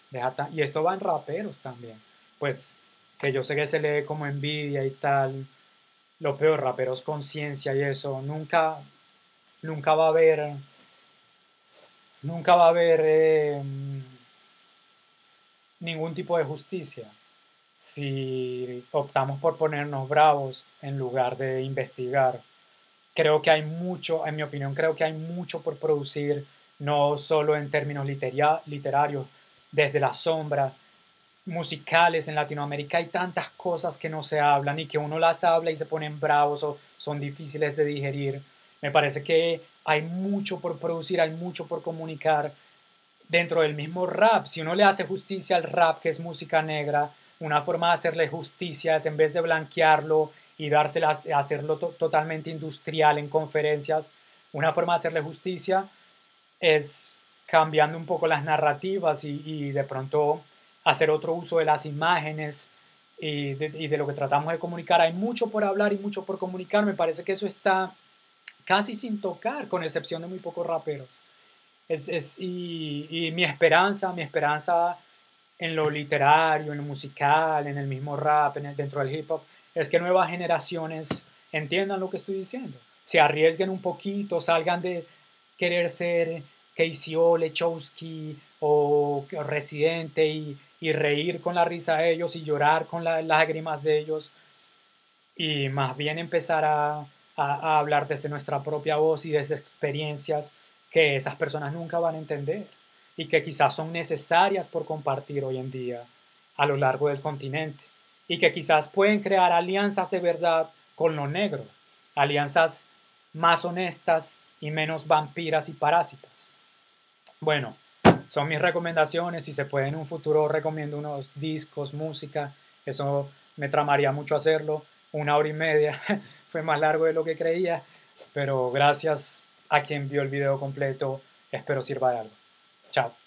A: Y esto va en raperos también. Pues que yo sé que se lee como envidia y tal, lo peor, raperos con ciencia y eso, nunca va a haber, nunca va a haber ningún tipo de justicia si optamos por ponernos bravos en lugar de investigar. Creo que hay mucho, en mi opinión, creo que hay mucho por producir, no solo en términos literarios, desde la sombra, musicales en Latinoamérica hay tantas cosas que no se hablan y que uno las habla y se ponen bravos o son difíciles de digerir. Me parece que hay mucho por producir, hay mucho por comunicar dentro del mismo rap. Si uno le hace justicia al rap, que es música negra, una forma de hacerle justicia es en vez de blanquearlo y hacerlo totalmente industrial en conferencias, una forma de hacerle justicia es cambiando un poco las narrativas y de pronto hacer otro uso de las imágenes y de lo que tratamos de comunicar. Hay mucho por hablar y mucho por comunicar. Me parece que eso está casi sin tocar, con excepción de muy pocos raperos. Y mi esperanza en lo literario, en lo musical, en el mismo rap, dentro del hip hop, es que nuevas generaciones entiendan lo que estoy diciendo. Se arriesguen un poquito, salgan de querer ser Casey O, Lechowski o Residente y reír con la risa de ellos y llorar con las lágrimas de ellos y más bien empezar a hablar desde nuestra propia voz y desde experiencias que esas personas nunca van a entender y que quizás son necesarias por compartir hoy en día a lo largo del continente y que quizás pueden crear alianzas de verdad con lo negro, alianzas más honestas y menos vampiras y parásitas. Bueno, son mis recomendaciones. Si se puede en un futuro recomiendo unos discos, música. Eso me tramaría mucho hacerlo. 1 hora y media. Fue más largo de lo que creía. Pero gracias a quien vio el video completo. Espero sirva de algo. Chao.